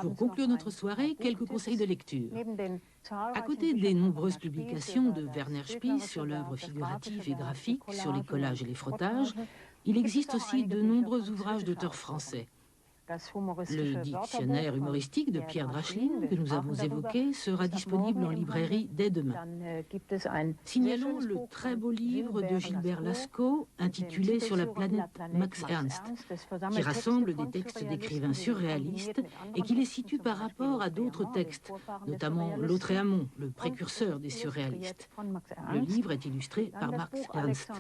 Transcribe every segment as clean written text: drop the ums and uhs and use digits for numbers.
Pour conclure notre soirée, quelques conseils de lecture. À côté des nombreuses publications de Werner Spies sur l'œuvre figurative et graphique, sur les collages et les frottages, il existe aussi de nombreux ouvrages d'auteurs français. Le dictionnaire humoristique de Pierre Dracheline, que nous avons évoqué, sera disponible en librairie dès demain. Signalons le très beau livre de Gilbert Lascaux, intitulé Sur la planète Max Ernst, qui rassemble des textes d'écrivains surréalistes et qui les situe par rapport à d'autres textes, notamment Lautréamont, le précurseur des surréalistes. Le livre est illustré par Max Ernst.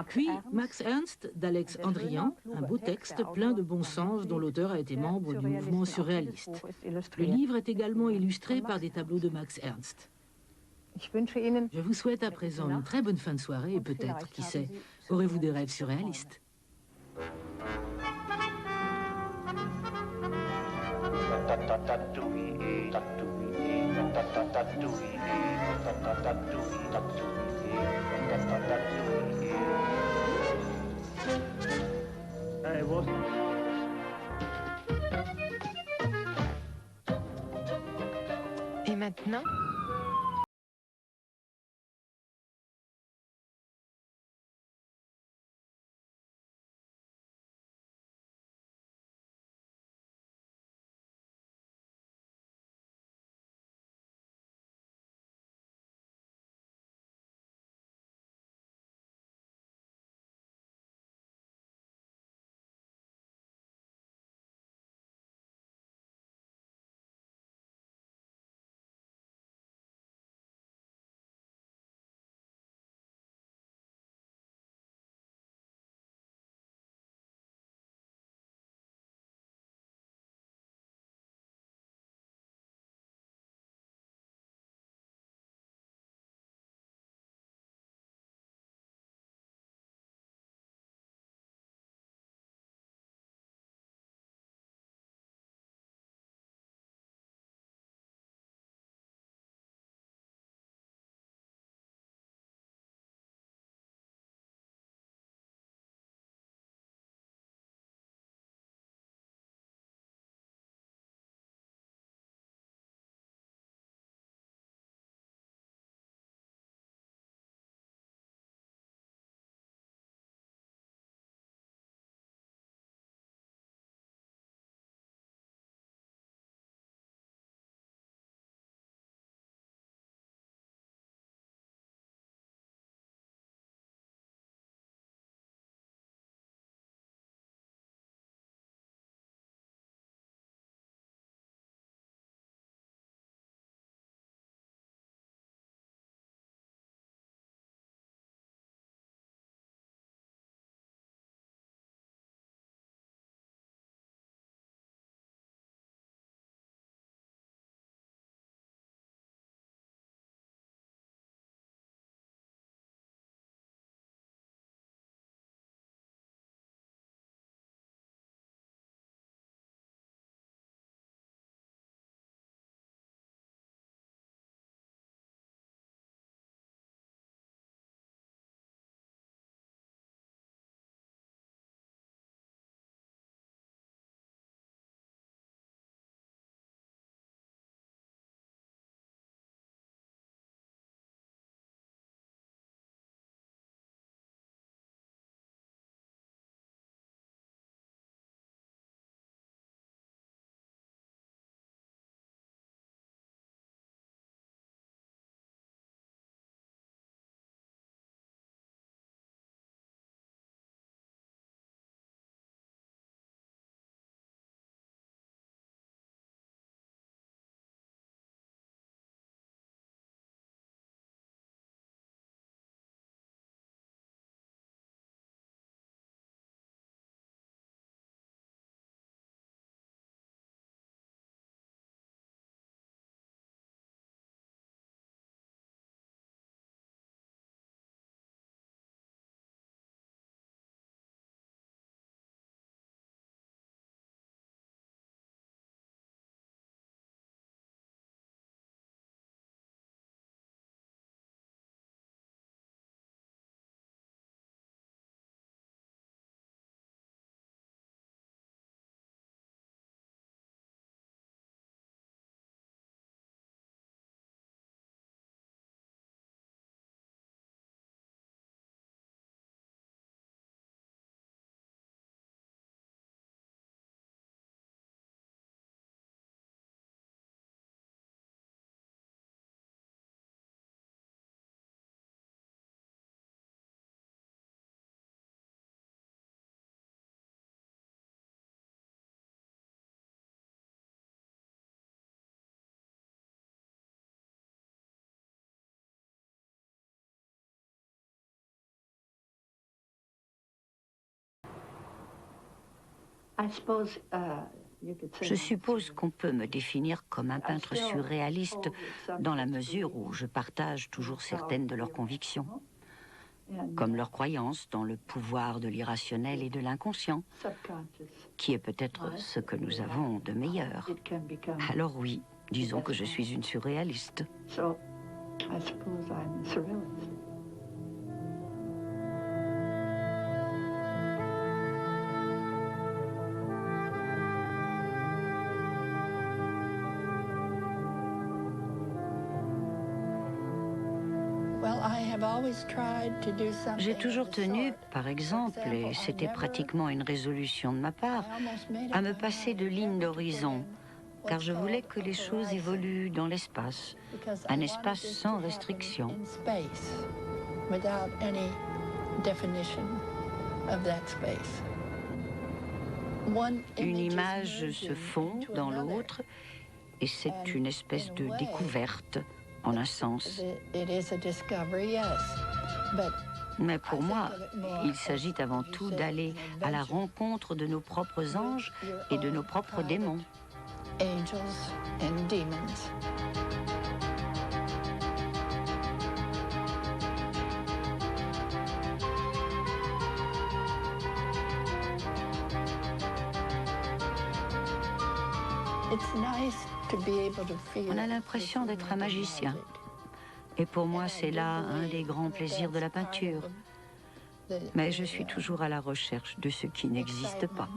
Puis Max Ernst d'Alex Andrian, un beau texte plein de bon sens dont l'auteur a été membre du mouvement surréaliste. Le livre est également illustré par des tableaux de Max Ernst. Je vous souhaite à présent une très bonne fin de soirée et peut-être, qui sait, aurez-vous des rêves surréalistes. Et maintenant, Je suppose qu'on peut me définir comme un peintre surréaliste dans la mesure où je partage toujours certaines de leurs convictions, comme leur croyance dans le pouvoir de l'irrationnel et de l'inconscient, qui est peut-être ce que nous avons de meilleur. Alors oui, disons que je suis une surréaliste. J'ai toujours tenu, par exemple, et c'était pratiquement une résolution de ma part, à me passer de ligne d'horizon, car je voulais que les choses évoluent dans l'espace, un espace sans restriction. Une image se fond dans l'autre, et c'est une espèce de découverte, en un sens. Mais pour moi, il s'agit avant tout d'aller à la rencontre de nos propres anges et de nos propres démons. On a l'impression d'être un magicien. Et pour moi, c'est là un des grands plaisirs de la peinture. Mais je suis toujours à la recherche de ce qui n'existe pas.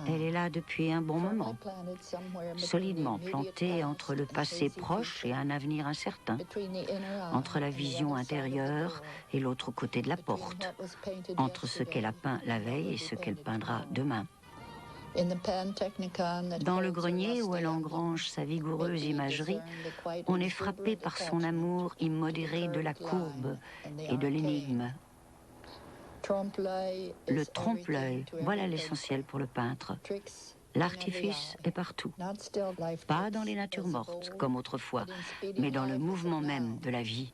Elle est là depuis un bon moment, solidement plantée entre le passé proche et un avenir incertain, entre la vision intérieure et l'autre côté de la porte, entre ce qu'elle a peint la veille et ce qu'elle peindra demain. Dans le grenier où elle engrange sa vigoureuse imagerie, on est frappé par son amour immodéré de la courbe et de l'énigme. Le trompe-l'œil, voilà l'essentiel pour le peintre. L'artifice est partout, pas dans les natures mortes, comme autrefois, mais dans le mouvement même de la vie.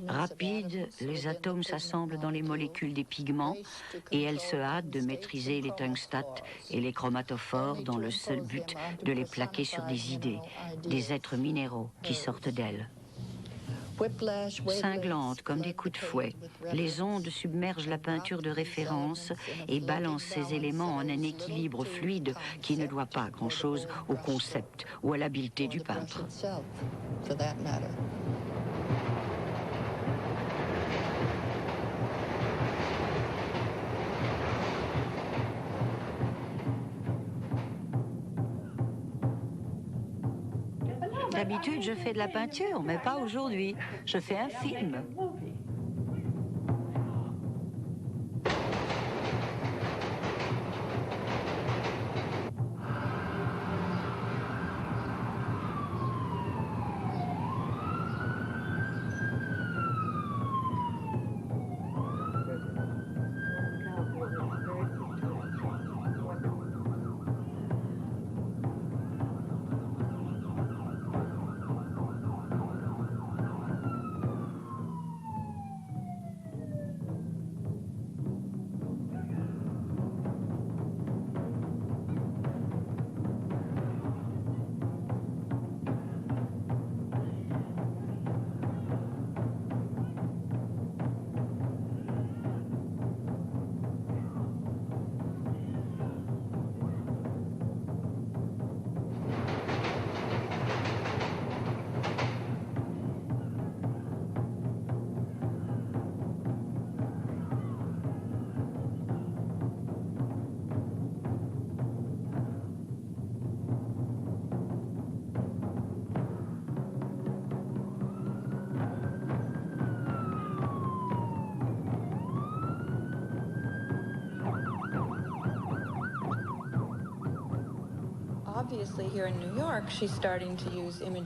Rapide, les atomes s'assemblent dans les molécules des pigments et elle se hâte de maîtriser les tungstats et les chromatophores dans le seul but de les plaquer sur des idées, des êtres minéraux qui sortent d'elle. Cinglantes comme des coups de fouet, les ondes submergent la peinture de référence et balancent ces éléments en un équilibre fluide qui ne doit pas grand-chose au concept ou à l'habileté du peintre. D'habitude, je fais de la peinture, mais pas aujourd'hui. Je fais un film.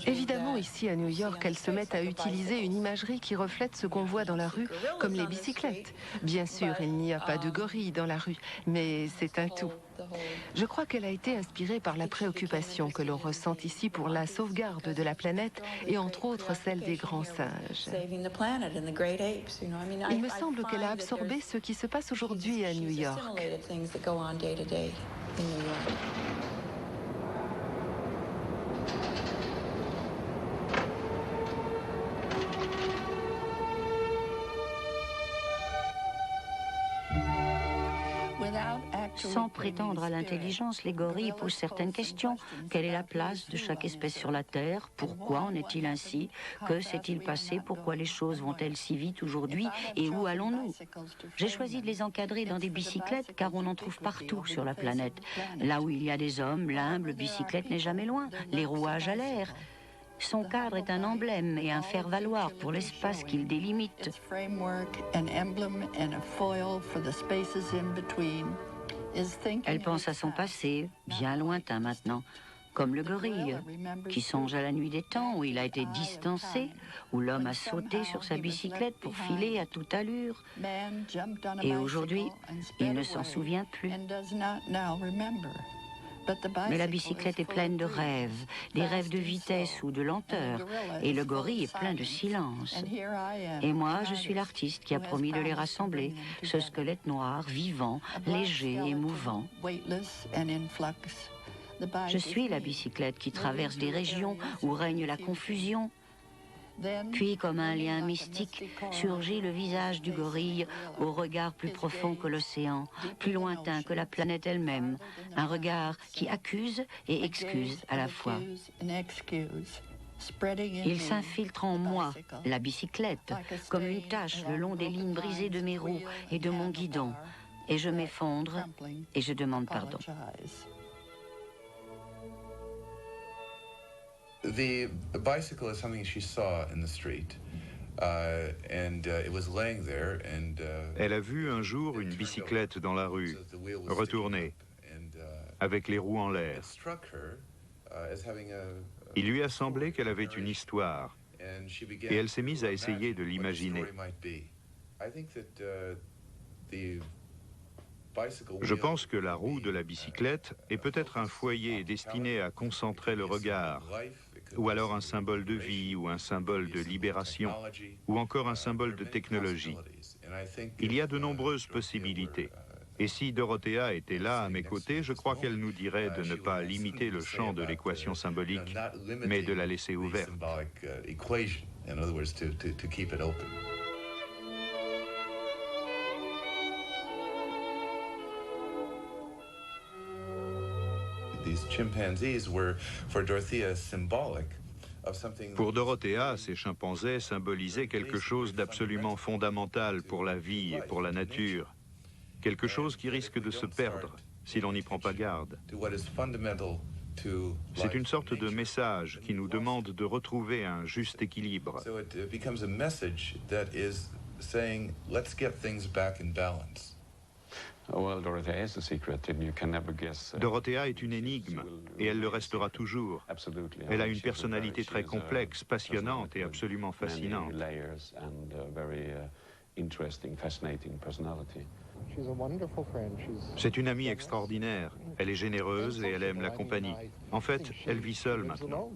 Évidemment, ici à New York, elle se met à utiliser une imagerie qui reflète ce qu'on voit dans la rue, comme les bicyclettes. Bien sûr, il n'y a pas de gorilles dans la rue, mais c'est un tout. Je crois qu'elle a été inspirée par la préoccupation que l'on ressent ici pour la sauvegarde de la planète et entre autres celle des grands singes. Il me semble qu'elle a absorbé ce qui se passe aujourd'hui à New York. Sans prétendre à l'intelligence, les gorilles posent certaines questions. Quelle est la place de chaque espèce sur la Terre? Pourquoi en est-il ainsi? Que s'est-il passé? Pourquoi les choses vont-elles si vite aujourd'hui? Et où allons-nous? J'ai choisi de les encadrer dans des bicyclettes car on en trouve partout sur la planète. Là où il y a des hommes, l'humble bicyclette n'est jamais loin. Les rouages à l'air. Son cadre est un emblème et un faire-valoir pour l'espace qu'il délimite. Elle pense à son passé, bien lointain maintenant, comme le gorille, qui songe à la nuit des temps où il a été distancé, où l'homme a sauté sur sa bicyclette pour filer à toute allure. Et aujourd'hui, il ne s'en souvient plus. Mais la bicyclette est pleine de rêves, des rêves de vitesse ou de lenteur, et le gorille est plein de silence. Et moi, je suis l'artiste qui a promis de les rassembler, ce squelette noir, vivant, léger et mouvant. Je suis la bicyclette qui traverse des régions où règne la confusion. Puis, comme un lien mystique, surgit le visage du gorille, au regard plus profond que l'océan, plus lointain que la planète elle-même, un regard qui accuse et excuse à la fois. Il s'infiltre en moi, la bicyclette, comme une tache le long des lignes brisées de mes roues et de mon guidon, et je m'effondre et je demande pardon. The bicycle is something she saw in the street, it was laying there, Elle a vu un jour une bicyclette dans la rue, retournée, avec les roues en l'air. Il lui a semblé qu'elle avait une histoire, et elle s'est mise à essayer de l'imaginer. Je pense que la roue de la bicyclette est peut-être un foyer destiné à concentrer le regard, ou alors un symbole de vie, ou un symbole de libération, ou encore un symbole de technologie. Il y a de nombreuses possibilités. Et si Dorothea était là à mes côtés, je crois qu'elle nous dirait de ne pas limiter le champ de l'équation symbolique, mais de la laisser ouverte. Pour Dorothea, ces chimpanzés symbolisaient quelque chose d'absolument fondamental pour la vie et pour la nature. Quelque chose qui risque de se perdre si l'on n'y prend pas garde. C'est une sorte de message qui nous demande de retrouver un juste équilibre. Dorothea est une énigme, et elle le restera toujours. Elle a une personnalité très complexe, passionnante et absolument fascinante. C'est une amie extraordinaire. Elle est généreuse et elle aime la compagnie. En fait, elle vit seule maintenant.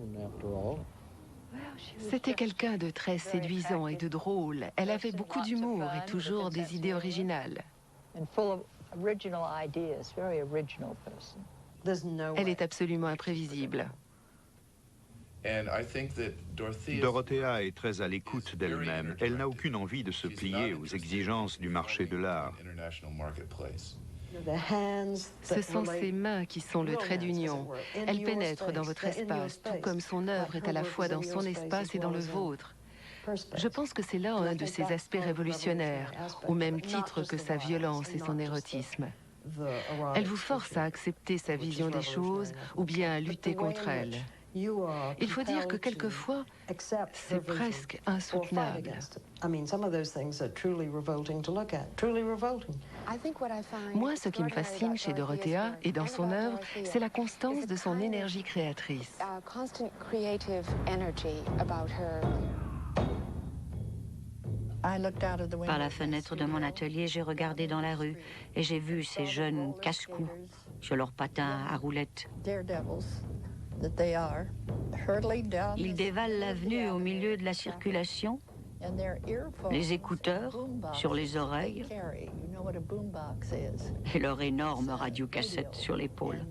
C'était quelqu'un de très séduisant et de drôle. Elle avait beaucoup d'humour et toujours des idées originales. Elle est absolument imprévisible. Dorothea est très à l'écoute d'elle-même. Elle n'a aucune envie de se plier aux exigences du marché de l'art. Ce sont ses mains qui sont le trait d'union. Elle pénètre dans votre espace, tout comme son œuvre est à la fois dans son espace et dans le vôtre. Je pense que c'est là un de ses aspects révolutionnaires, au même titre que sa violence et son érotisme. Elle vous force à accepter sa vision des choses ou bien à lutter contre elle. Il faut dire que quelquefois, c'est presque insoutenable. Moi, ce qui me fascine chez Dorothea et dans son œuvre, c'est la constance de son énergie créatrice. Par la fenêtre de mon atelier, j'ai regardé dans la rue et j'ai vu ces jeunes casse-cou sur leurs patins à roulettes. Ils dévalent l'avenue au milieu de la circulation, les écouteurs sur les oreilles et leur énorme radiocassette sur l'épaule.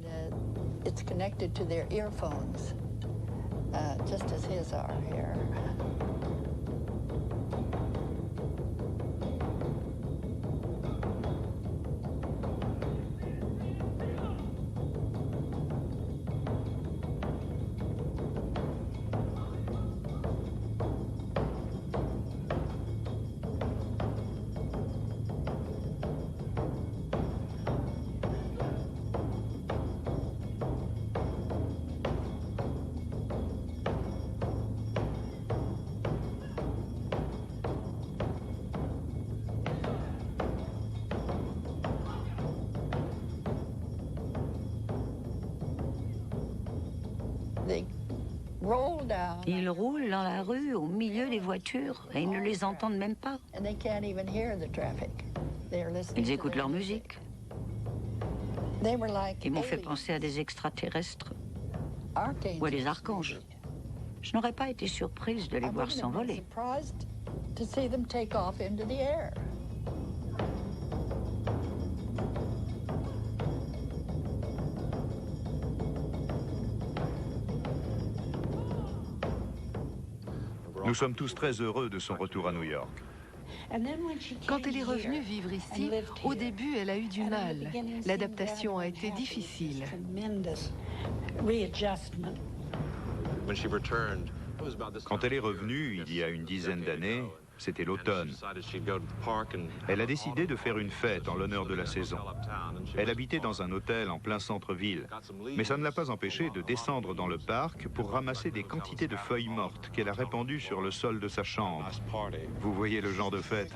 Ils roulent dans la rue au milieu des voitures et ils ne les entendent même pas. Ils écoutent leur musique. Ils m'ont fait penser à des extraterrestres ou à des archanges. Je n'aurais pas été surprise de les voir s'envoler. Nous sommes tous très heureux de son retour à New York. Quand elle est revenue vivre ici, au début, elle a eu du mal. L'adaptation a été difficile. Quand elle est revenue, il y a une dizaine d'années, c'était l'automne. Elle a décidé de faire une fête en l'honneur de la saison. Elle habitait dans un hôtel en plein centre-ville, mais ça ne l'a pas empêchée de descendre dans le parc pour ramasser des quantités de feuilles mortes qu'elle a répandues sur le sol de sa chambre. Vous voyez le genre de fête.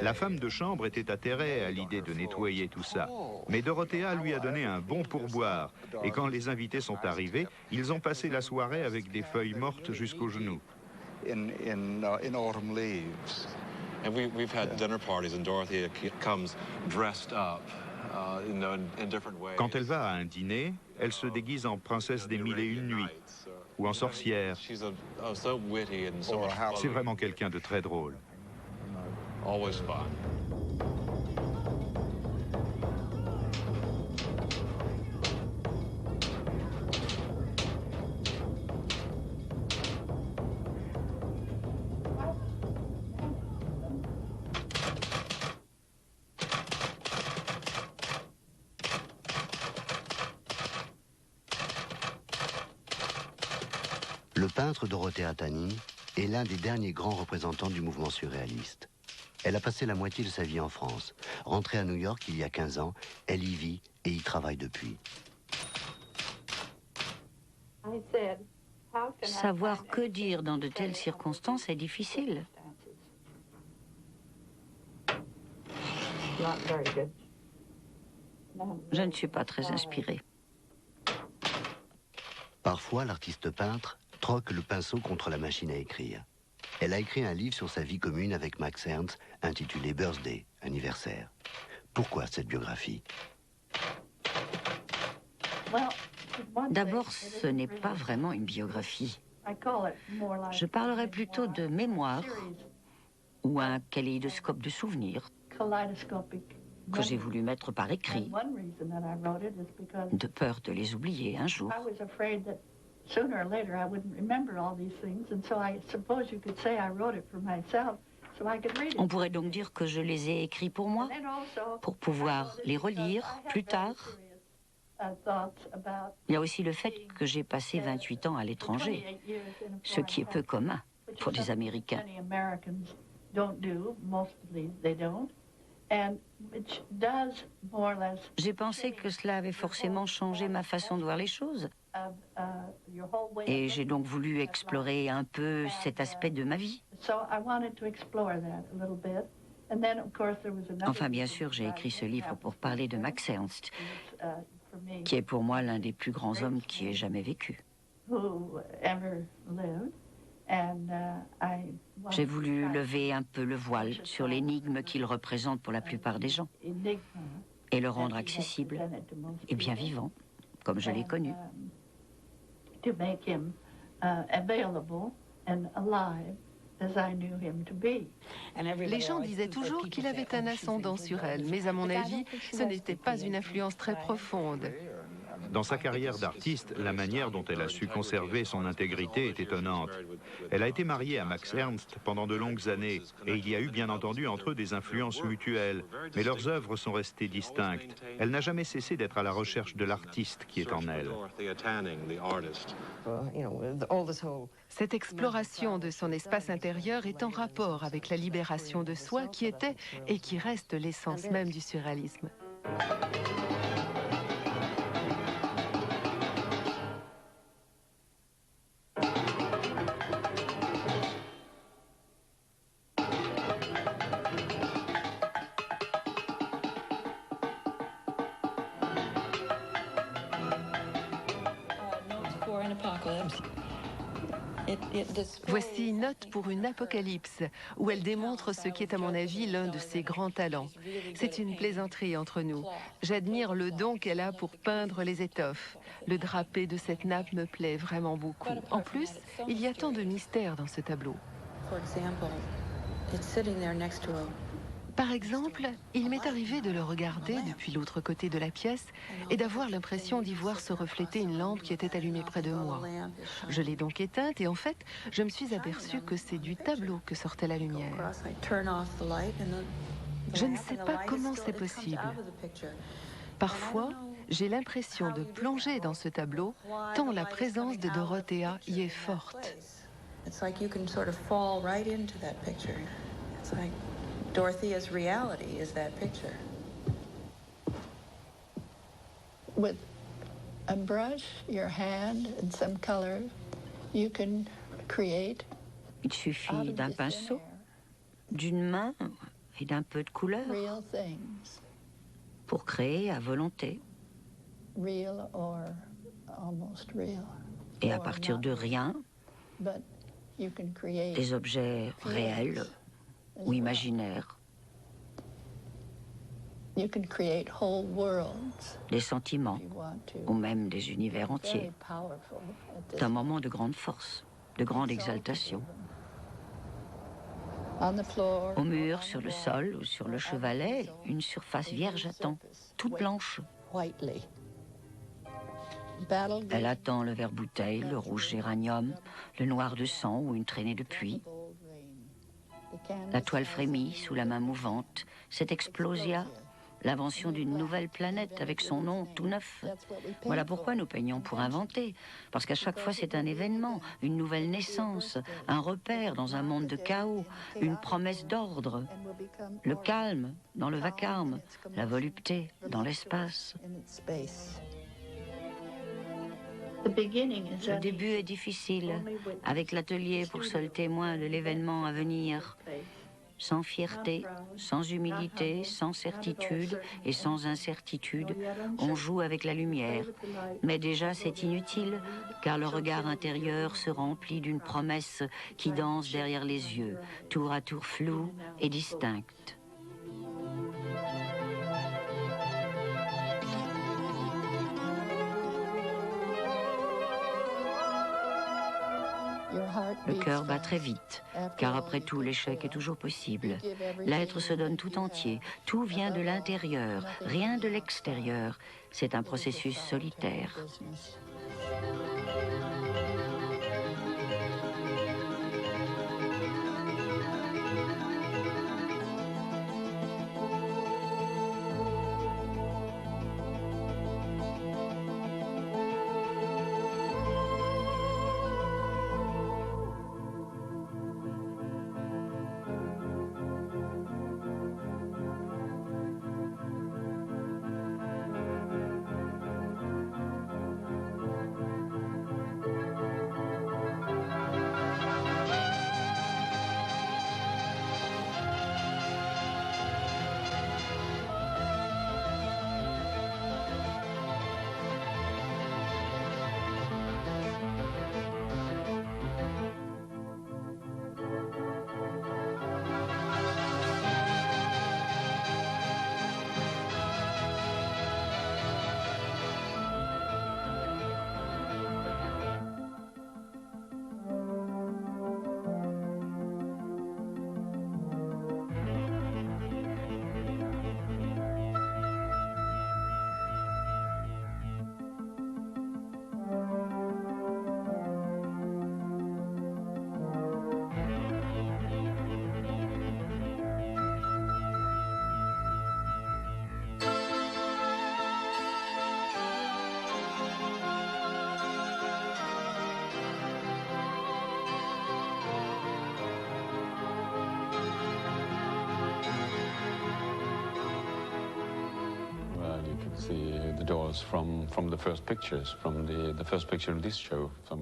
La femme de chambre était atterrée à l'idée de nettoyer tout ça, mais Dorothea lui a donné un bon pourboire, et quand les invités sont arrivés, ils ont passé la soirée avec des feuilles mortes jusqu'aux genoux. In autumn leaves. And we've had dinner parties and Dorothea comes dressed up, in different ways. Quand elle va à un dîner, elle se déguise en princesse des mille et une nuits ou en sorcière. C'est vraiment quelqu'un de très drôle. Always fun. Le peintre Dorothea Tani est l'un des derniers grands représentants du mouvement surréaliste. Elle a passé la moitié de sa vie en France. Rentrée à New York il y a 15 ans, elle y vit et y travaille depuis. Savoir que dire dans de telles circonstances est difficile. Je ne suis pas très inspirée. Parfois, l'artiste peintre troque le pinceau contre la machine à écrire. Elle a écrit un livre sur sa vie commune avec Max Ernst, intitulé Birthday, anniversaire. Pourquoi cette biographie? D'abord, ce n'est pas vraiment une biographie. Je parlerais plutôt de mémoire ou un kaléidoscope de souvenirs que j'ai voulu mettre par écrit, de peur de les oublier un jour. On pourrait donc dire que je les ai écrits pour moi, pour pouvoir les relire plus tard. Il y a aussi le fait que j'ai passé 28 ans à l'étranger, ce qui est peu commun pour des Américains. J'ai pensé que cela avait forcément changé ma façon de voir les choses. Et j'ai donc voulu explorer un peu cet aspect de ma vie. Enfin, bien sûr, j'ai écrit ce livre pour parler de Max Ernst, qui est pour moi l'un des plus grands hommes qui ait jamais vécu. J'ai voulu lever un peu le voile sur l'énigme qu'il représente pour la plupart des gens et le rendre accessible et bien vivant, comme je l'ai connu. Les gens disaient toujours qu'il avait un ascendant sur elle, mais à mon avis, ce n'était pas une influence très profonde. Dans sa carrière d'artiste, la manière dont elle a su conserver son intégrité est étonnante. Elle a été mariée à Max Ernst pendant de longues années et il y a eu bien entendu entre eux des influences mutuelles, mais leurs œuvres sont restées distinctes. Elle n'a jamais cessé d'être à la recherche de l'artiste qui est en elle. Cette exploration de son espace intérieur est en rapport avec la libération de soi qui était et qui reste l'essence même du surréalisme. Voici Note pour une apocalypse, où elle démontre ce qui est à mon avis l'un de ses grands talents. C'est une plaisanterie entre nous. J'admire le don qu'elle a pour peindre les étoffes. Le drapé de cette nappe me plaît vraiment beaucoup. En plus, il y a tant de mystère dans ce tableau. Par exemple, il m'est arrivé de le regarder depuis l'autre côté de la pièce et d'avoir l'impression d'y voir se refléter une lampe qui était allumée près de moi. Je l'ai donc éteinte et en fait, je me suis aperçue que c'est du tableau que sortait la lumière. Je ne sais pas comment c'est possible. Parfois, j'ai l'impression de plonger dans ce tableau tant la présence de Dorothea y est forte. Dorothea's reality is that picture. With a brush, your hand, and some color, you can create. Il suffit d'un pinceau, d'une main et d'un peu de couleur pour créer à volonté. Real or almost real. Et à partir de rien, des objets réels ou imaginaires, des sentiments ou même des univers entiers. C'est un moment de grande force, de grande exaltation. Au mur, sur le sol ou sur le chevalet, une surface vierge attend, toute blanche. Elle attend le vert-bouteille, le rouge géranium, le noir de sang ou une traînée de pluie. La toile frémit sous la main mouvante. C'est Explosia, l'invention d'une nouvelle planète avec son nom tout neuf. Voilà pourquoi nous peignons pour inventer. Parce qu'à chaque fois c'est un événement, une nouvelle naissance, un repère dans un monde de chaos, une promesse d'ordre. Le calme dans le vacarme, la volupté dans l'espace. Le début est difficile, avec l'atelier pour seul témoin de l'événement à venir. Sans fierté, sans humilité, sans certitude et sans incertitude, on joue avec la lumière. Mais déjà c'est inutile, car le regard intérieur se remplit d'une promesse qui danse derrière les yeux, tour à tour floue et distincte. Le cœur bat très vite, car après tout, l'échec est toujours possible. L'être se donne tout entier, tout vient de l'intérieur, rien de l'extérieur. C'est un processus solitaire.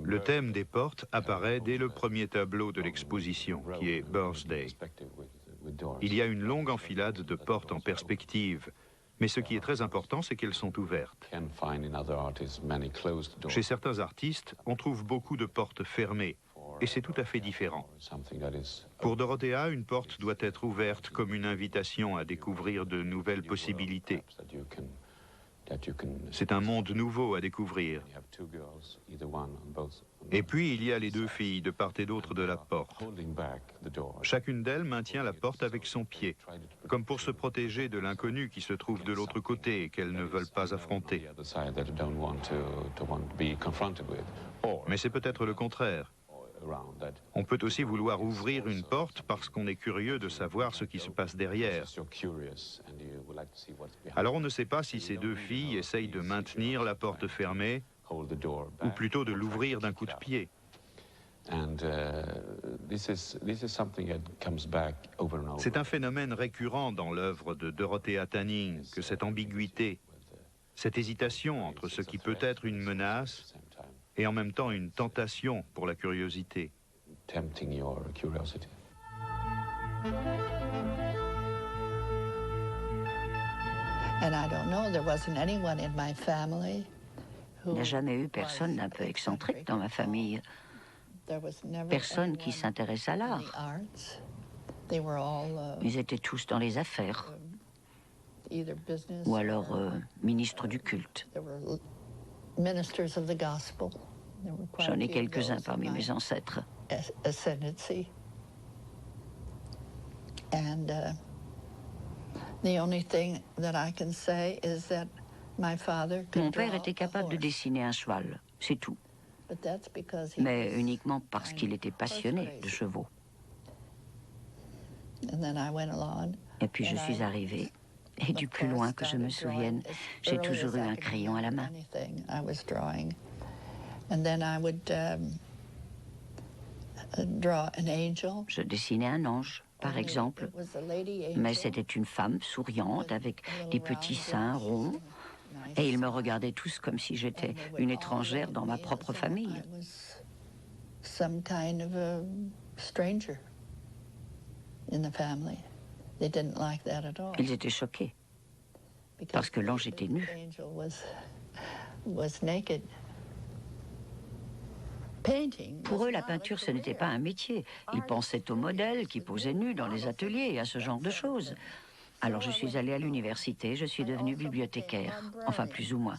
Le thème des portes apparaît dès le premier tableau de l'exposition, qui est Birthday. Il y a une longue enfilade de portes en perspective, mais ce qui est très important, c'est qu'elles sont ouvertes. Chez certains artistes, on trouve beaucoup de portes fermées, et c'est tout à fait différent. Pour Dorothea, une porte doit être ouverte comme une invitation à découvrir de nouvelles possibilités. C'est un monde nouveau à découvrir. Et puis, il y a les deux filles de part et d'autre de la porte. Chacune d'elles maintient la porte avec son pied, comme pour se protéger de l'inconnu qui se trouve de l'autre côté et qu'elles ne veulent pas affronter. Mais c'est peut-être le contraire. On peut aussi vouloir ouvrir une porte parce qu'on est curieux de savoir ce qui se passe derrière. Alors on ne sait pas si ces deux filles essayent de maintenir la porte fermée ou plutôt de l'ouvrir d'un coup de pied. C'est un phénomène récurrent dans l'œuvre de Dorothea Tanning que cette ambiguïté, cette hésitation entre ce qui peut être une menace et en même temps une tentation pour la curiosité. Il n'y a jamais eu personne d'un peu excentrique dans ma famille. Personne qui s'intéresse à l'art. Ils étaient tous dans les affaires. Ou alors ministres du culte. J'en ai quelques-uns parmi mes ancêtres. Mon père était capable de dessiner un cheval, c'est tout. Mais uniquement parce qu'il était passionné de chevaux. Et puis je suis arrivée. Et du plus loin que je me souvienne, j'ai toujours eu un crayon à la main. Je dessinais un ange, par exemple, mais c'était une femme souriante avec des petits seins ronds, et ils me regardaient tous comme si j'étais une étrangère dans ma propre famille. Ils étaient choqués, parce que l'ange était nu. Pour eux, la peinture, ce n'était pas un métier. Ils pensaient aux modèles qui posaient nus dans les ateliers et à ce genre de choses. Alors je suis allée à l'université, je suis devenue bibliothécaire, enfin plus ou moins,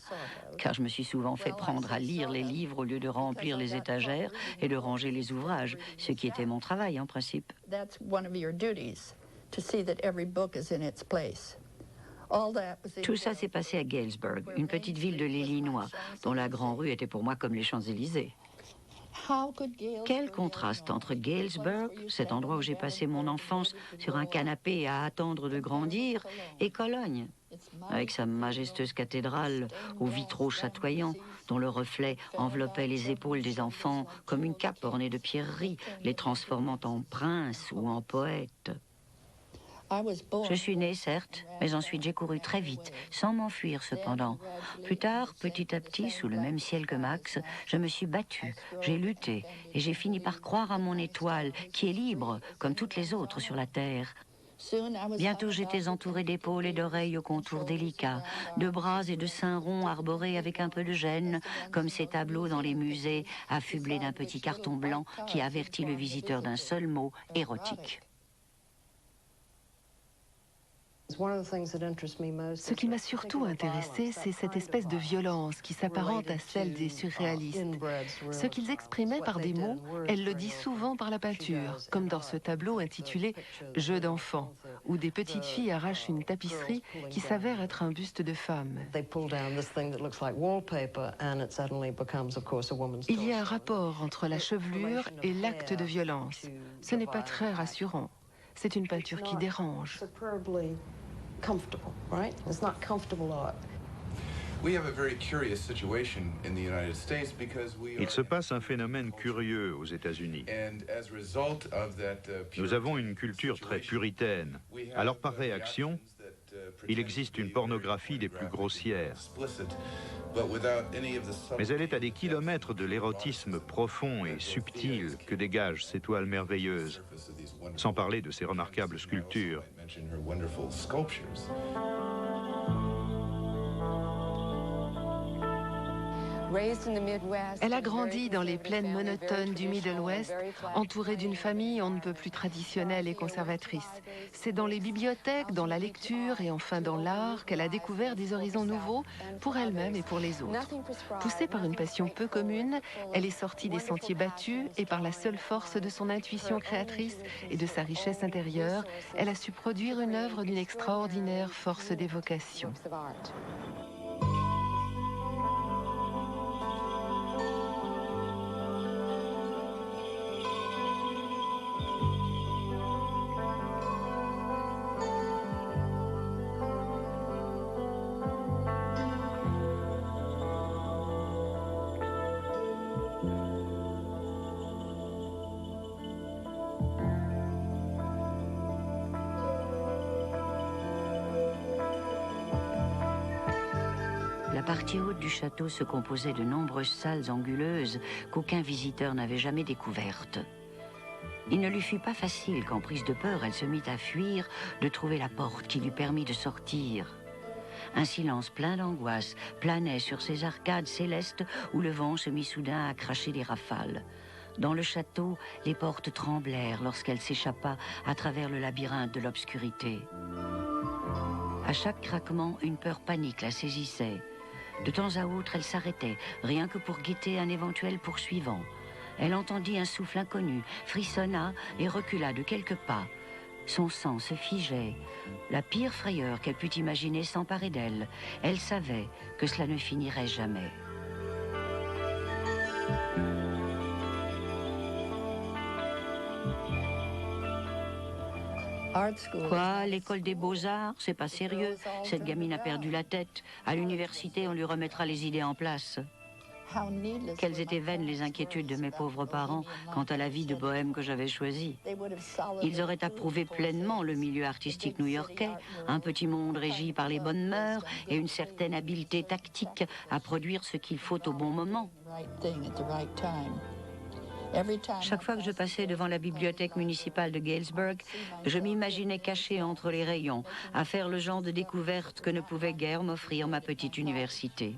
car je me suis souvent fait prendre à lire les livres au lieu de remplir les étagères et de ranger les ouvrages, ce qui était mon travail en principe. Tout ça s'est passé à Galesburg, une petite ville de l'Illinois, dont la Grande Rue était pour moi comme les Champs-Élysées. Quel contraste entre Galesburg, cet endroit où j'ai passé mon enfance sur un canapé à attendre de grandir, et Cologne, avec sa majestueuse cathédrale aux vitraux chatoyants, dont le reflet enveloppait les épaules des enfants comme une cape ornée de pierreries, les transformant en princes ou en poètes. Je suis née, certes, mais ensuite j'ai couru très vite, sans m'enfuir cependant. Plus tard, petit à petit, sous le même ciel que Max, je me suis battue, j'ai lutté, et j'ai fini par croire à mon étoile, qui est libre, comme toutes les autres sur la terre. Bientôt j'étais entourée d'épaules et d'oreilles aux contours délicats, de bras et de seins ronds arborés avec un peu de gêne, comme ces tableaux dans les musées, affublés d'un petit carton blanc qui avertit le visiteur d'un seul mot, érotique. Ce qui m'a surtout intéressée, c'est cette espèce de violence qui s'apparente à celle des surréalistes. Ce qu'ils exprimaient par des mots, elle le dit souvent par la peinture, comme dans ce tableau intitulé « Jeux d'enfants », où des petites filles arrachent une tapisserie qui s'avère être un buste de femme. Il y a un rapport entre la chevelure et l'acte de violence. Ce n'est pas très rassurant. C'est une peinture qui dérange. Il se passe un phénomène curieux aux États-Unis. Nous avons une culture très puritaine. Alors par réaction, Il existe une pornographie des plus grossières. Mais elle est à des kilomètres de l'érotisme profond et subtil que dégage ces toiles merveilleuses, sans parler de ses remarquables sculptures. Elle a grandi dans les plaines monotones du Middle West, entourée d'une famille on ne peut plus traditionnelle et conservatrice. C'est dans les bibliothèques, dans la lecture et enfin dans l'art qu'elle a découvert des horizons nouveaux pour elle-même et pour les autres. Poussée par une passion peu commune, elle est sortie des sentiers battus et par la seule force de son intuition créatrice et de sa richesse intérieure, elle a su produire une œuvre d'une extraordinaire force d'évocation. La partie haute du château se composait de nombreuses salles anguleuses qu'aucun visiteur n'avait jamais découvertes. Il ne lui fut pas facile qu'en prise de peur, elle se mit à fuir, de trouver la porte qui lui permit de sortir. Un silence plein d'angoisse planait sur ces arcades célestes où le vent se mit soudain à cracher des rafales. Dans le château, les portes tremblèrent lorsqu'elle s'échappa à travers le labyrinthe de l'obscurité. À chaque craquement, une peur panique la saisissait. De temps à autre, elle s'arrêtait, rien que pour guetter un éventuel poursuivant. Elle entendit un souffle inconnu, frissonna et recula de quelques pas. Son sang se figeait. La pire frayeur qu'elle put imaginer s'emparait d'elle. Elle savait que cela ne finirait jamais. Quoi, l'école des beaux-arts? C'est pas sérieux. Cette gamine a perdu la tête. À l'université, on lui remettra les idées en place. Quelles étaient vaines les inquiétudes de mes pauvres parents quant à la vie de bohème que j'avais choisie. Ils auraient approuvé pleinement le milieu artistique new-yorkais, un petit monde régi par les bonnes mœurs et une certaine habileté tactique à produire ce qu'il faut au bon moment. Chaque fois que je passais devant la bibliothèque municipale de Galesburg, je m'imaginais caché entre les rayons, à faire le genre de découverte que ne pouvait guère m'offrir ma petite université.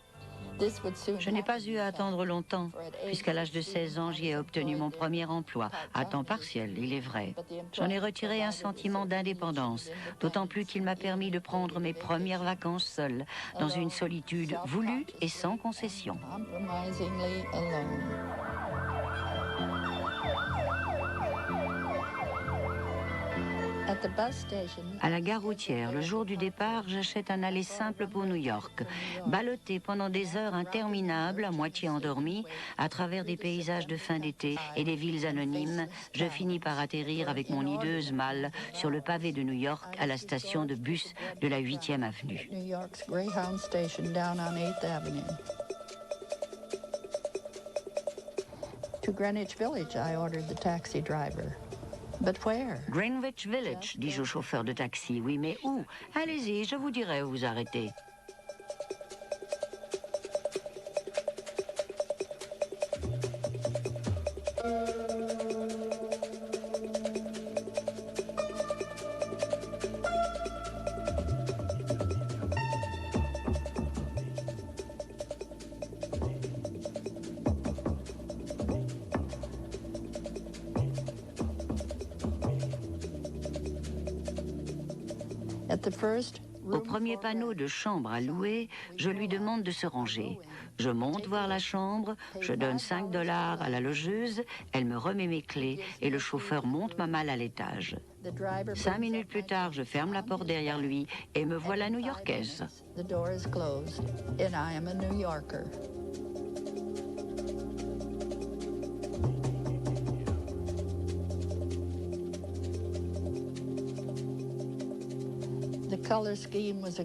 Je n'ai pas eu à attendre longtemps, puisqu'à l'âge de 16 ans, j'y ai obtenu mon premier emploi, à temps partiel, il est vrai. J'en ai retiré un sentiment d'indépendance, d'autant plus qu'il m'a permis de prendre mes premières vacances seule, dans une solitude voulue et sans concession. À la gare routière, le jour du départ, j'achète un aller simple pour New York. Ballotté pendant des heures interminables, à moitié endormi, à travers des paysages de fin d'été et des villes anonymes, je finis par atterrir avec mon hideuse malle sur le pavé de New York à la station de bus de la 8e avenue. To Greenwich Village, I ordered the taxi driver. But where? Greenwich Village, dis-je au chauffeur de taxi. Oui, mais où? Allez-y, je vous dirai où vous arrêtez. Au premier panneau de chambre à louer, je lui demande de se ranger. Je monte voir la chambre, je donne $5 à la logeuse, elle me remet mes clés et le chauffeur monte ma malle à l'étage. 5 minutes plus tard, je ferme la porte derrière lui et me voilà new-yorkaise.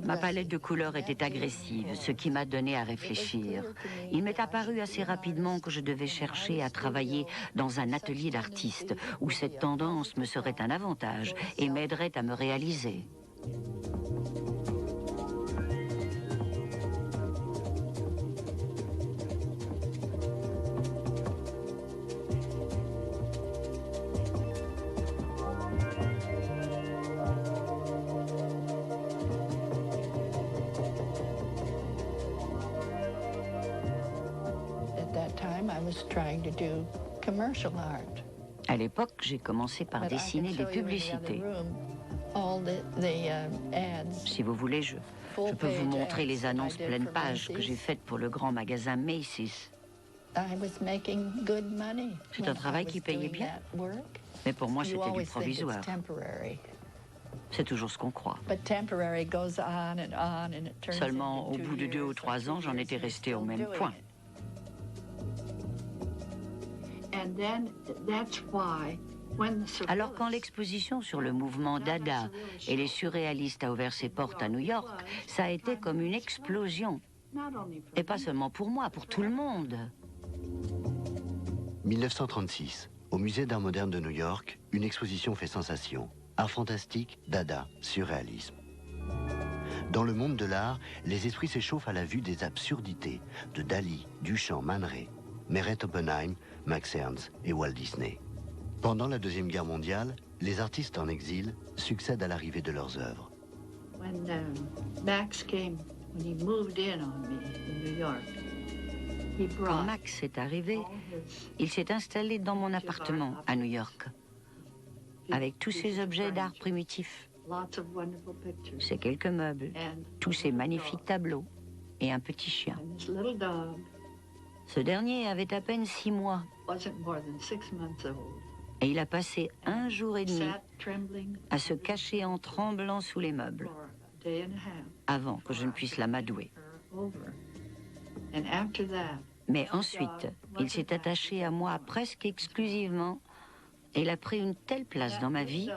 Ma palette de couleurs était agressive, ce qui m'a donné à réfléchir. Il m'est apparu assez rapidement que je devais chercher à travailler dans un atelier d'artiste, où cette tendance me serait un avantage et m'aiderait à me réaliser. À l'époque, j'ai commencé par dessiner des publicités. Si vous voulez, je peux vous montrer les annonces pleine page que j'ai faites pour le grand magasin Macy's. C'est un travail qui payait bien, mais pour moi, c'était du provisoire. C'est toujours ce qu'on croit. Seulement, au bout de 2 ou 3 ans, j'en étais restée au même point. Alors quand l'exposition sur le mouvement Dada et les surréalistes a ouvert ses portes à New York, ça a été comme une explosion. Et pas seulement pour moi, pour tout le monde. 1936, au Musée d'art moderne de New York, une exposition fait sensation. Art fantastique, Dada, surréalisme. Dans le monde de l'art, les esprits s'échauffent à la vue des absurdités de Dali, Duchamp, Man Ray, Meret Oppenheim, Max Ernst et Walt Disney. Pendant la Deuxième Guerre mondiale, les artistes en exil succèdent à l'arrivée de leurs œuvres. Quand Max est arrivé, il s'est installé dans mon appartement à New York, avec tous ces objets d'art primitif, ces quelques meubles, tous ces magnifiques tableaux et un petit chien. Ce dernier avait à peine 6 mois. Et il a passé 1 jour et demi à se cacher en tremblant sous les meubles, avant que je ne puisse l'amadouer. Mais ensuite, il s'est attaché à moi presque exclusivement, et il a pris une telle place dans ma vie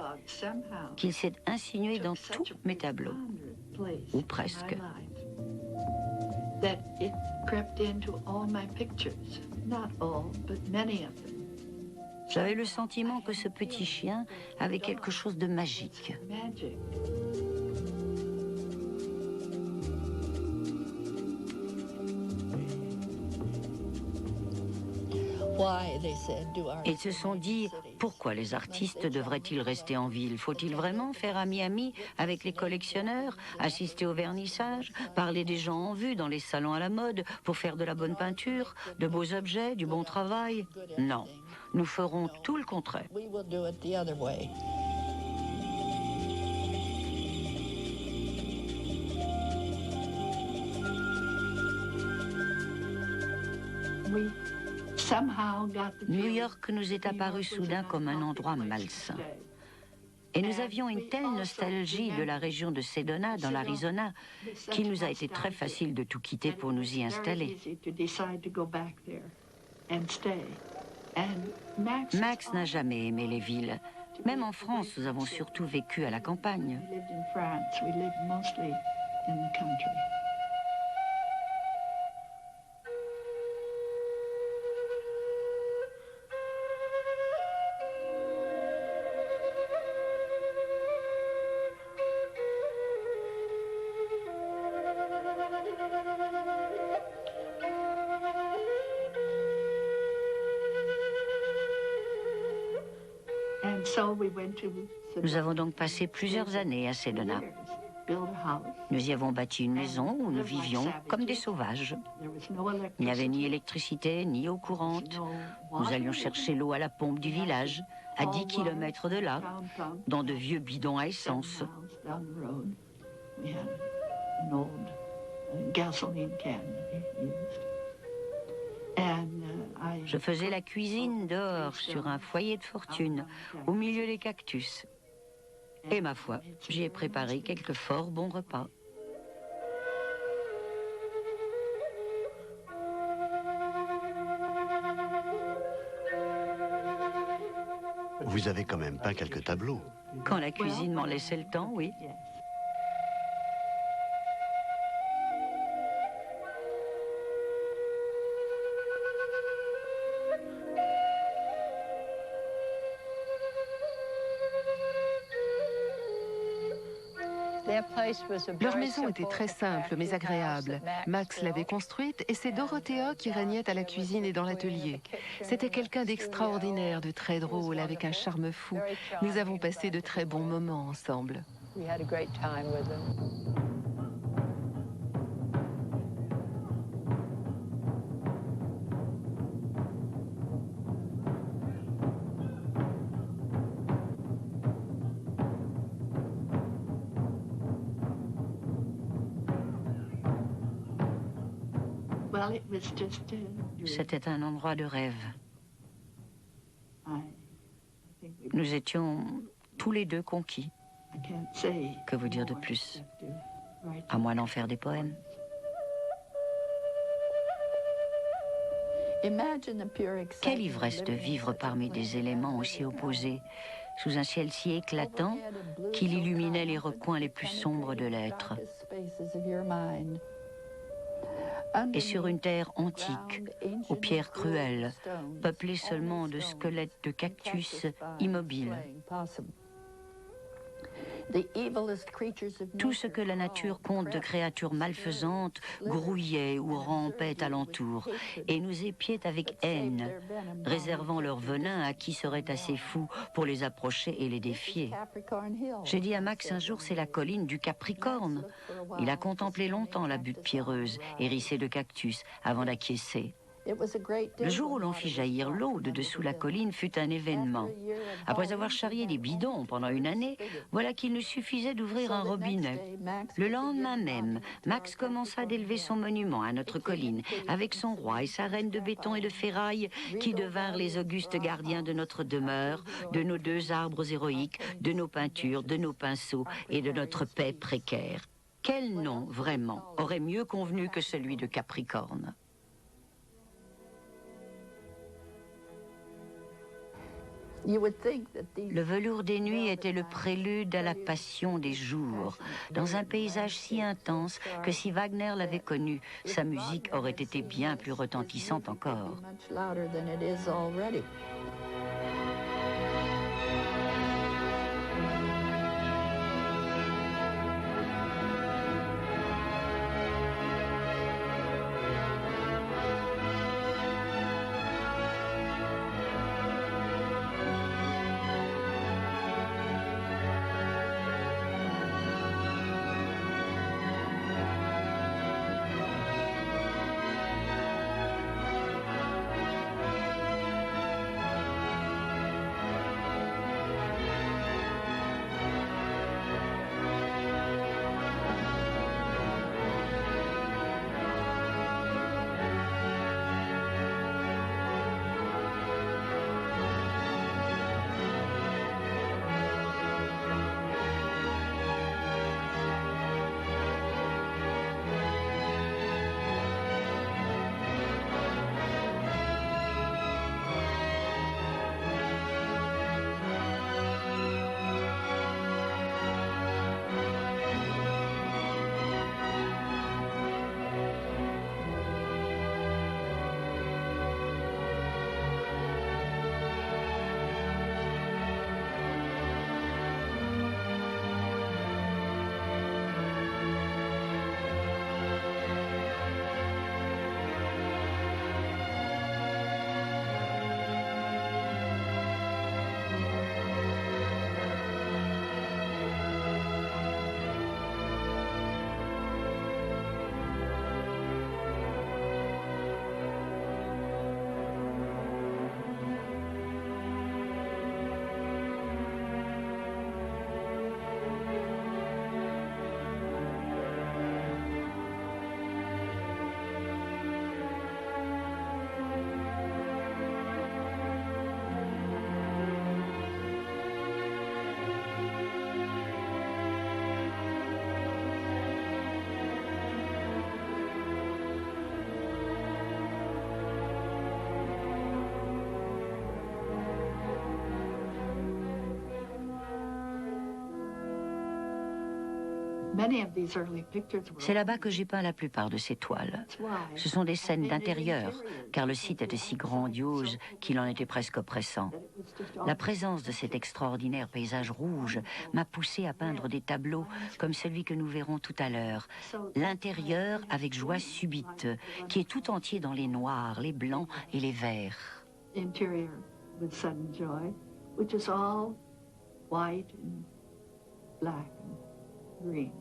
qu'il s'est insinué dans tous mes tableaux, ou presque. J'avais le sentiment que ce petit chien avait quelque chose de magique. Ils se sont dit, pourquoi les artistes devraient-ils rester en ville? Faut-il vraiment faire à Miami avec les collectionneurs, assister au vernissage, parler des gens en vue dans les salons à la mode pour faire de la bonne peinture, de beaux objets, du bon travail? Non, nous ferons tout le contraire. New York nous est apparu soudain comme un endroit malsain. Et nous avions une telle nostalgie de la région de Sedona, dans l'Arizona, qu'il nous a été très facile de tout quitter pour nous y installer. Max n'a jamais aimé les villes. Même en France, nous avons surtout vécu à la campagne. Nous avons donc passé plusieurs années à Sedona. Nous y avons bâti une maison où nous vivions comme des sauvages. Il n'y avait ni électricité, ni eau courante. Nous allions chercher l'eau à la pompe du village, à 10 km de là, dans de vieux bidons à essence. Je faisais la cuisine dehors, sur un foyer de fortune, au milieu des cactus. Et ma foi, j'y ai préparé quelques fort bons repas. Vous avez quand même peint quelques tableaux. Quand la cuisine m'en laissait le temps, oui. Leur maison était très simple mais agréable. Max l'avait construite et c'est Dorothea qui régnait à la cuisine et dans l'atelier. C'était quelqu'un d'extraordinaire, de très drôle, avec un charme fou. Nous avons passé de très bons moments ensemble. C'était un endroit de rêve. Nous étions tous les deux conquis. Que vous dire de plus? À moins d'en faire des poèmes. Quelle ivresse de vivre parmi des éléments aussi opposés, sous un ciel si éclatant qu'il illuminait les recoins les plus sombres de l'être. Et sur une terre antique, aux pierres cruelles, peuplée seulement de squelettes de cactus immobiles. Tout ce que la nature compte de créatures malfaisantes grouillait ou rampait alentour et nous épiait avec haine, réservant leur venin à qui serait assez fou pour les approcher et les défier. J'ai dit à Max un jour, c'est la colline du Capricorne. Il a contemplé longtemps la butte pierreuse, hérissée de cactus, avant d'acquiescer. Le jour où l'on fit jaillir l'eau de dessous la colline fut un événement. Après avoir charrié des bidons pendant une année, voilà qu'il nous suffisait d'ouvrir un robinet. Le lendemain même, Max commença d'élever son monument à notre colline, avec son roi et sa reine de béton et de ferraille, qui devinrent les augustes gardiens de notre demeure, de nos 2 arbres héroïques, de nos peintures, de nos pinceaux et de notre paix précaire. Quel nom, vraiment, aurait mieux convenu que celui de Capricorne? Le velours des nuits était le prélude à la passion des jours, dans un paysage si intense que si Wagner l'avait connu, sa musique aurait été bien plus retentissante encore. C'est là-bas que j'ai peint la plupart de ces toiles. Ce sont des scènes d'intérieur, car le site était si grandiose qu'il en était presque oppressant. La présence de cet extraordinaire paysage rouge m'a poussé à peindre des tableaux comme celui que nous verrons tout à l'heure. L'intérieur avec joie subite, qui est tout entier dans les noirs, les blancs et les verts. Interior with sudden joy, which is all white and black and green.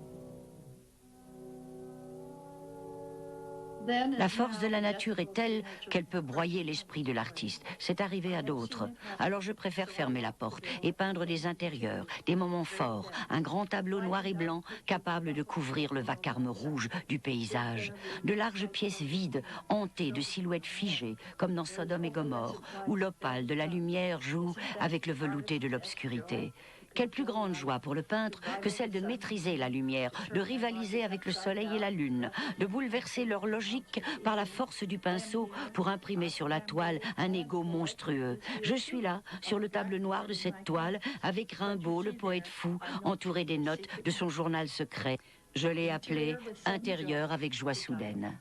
La force de la nature est telle qu'elle peut broyer l'esprit de l'artiste. C'est arrivé à d'autres. Alors je préfère fermer la porte et peindre des intérieurs, des moments forts, un grand tableau noir et blanc capable de couvrir le vacarme rouge du paysage. De larges pièces vides, hantées de silhouettes figées, comme dans Sodome et Gomorrhe, où l'opale de la lumière joue avec le velouté de l'obscurité. Quelle plus grande joie pour le peintre que celle de maîtriser la lumière, de rivaliser avec le soleil et la lune, de bouleverser leur logique par la force du pinceau pour imprimer sur la toile un ego monstrueux. Je suis là, sur le tableau noir de cette toile, avec Rimbaud, le poète fou, entouré des notes de son journal secret. Je l'ai appelé « Intérieur avec joie soudaine ».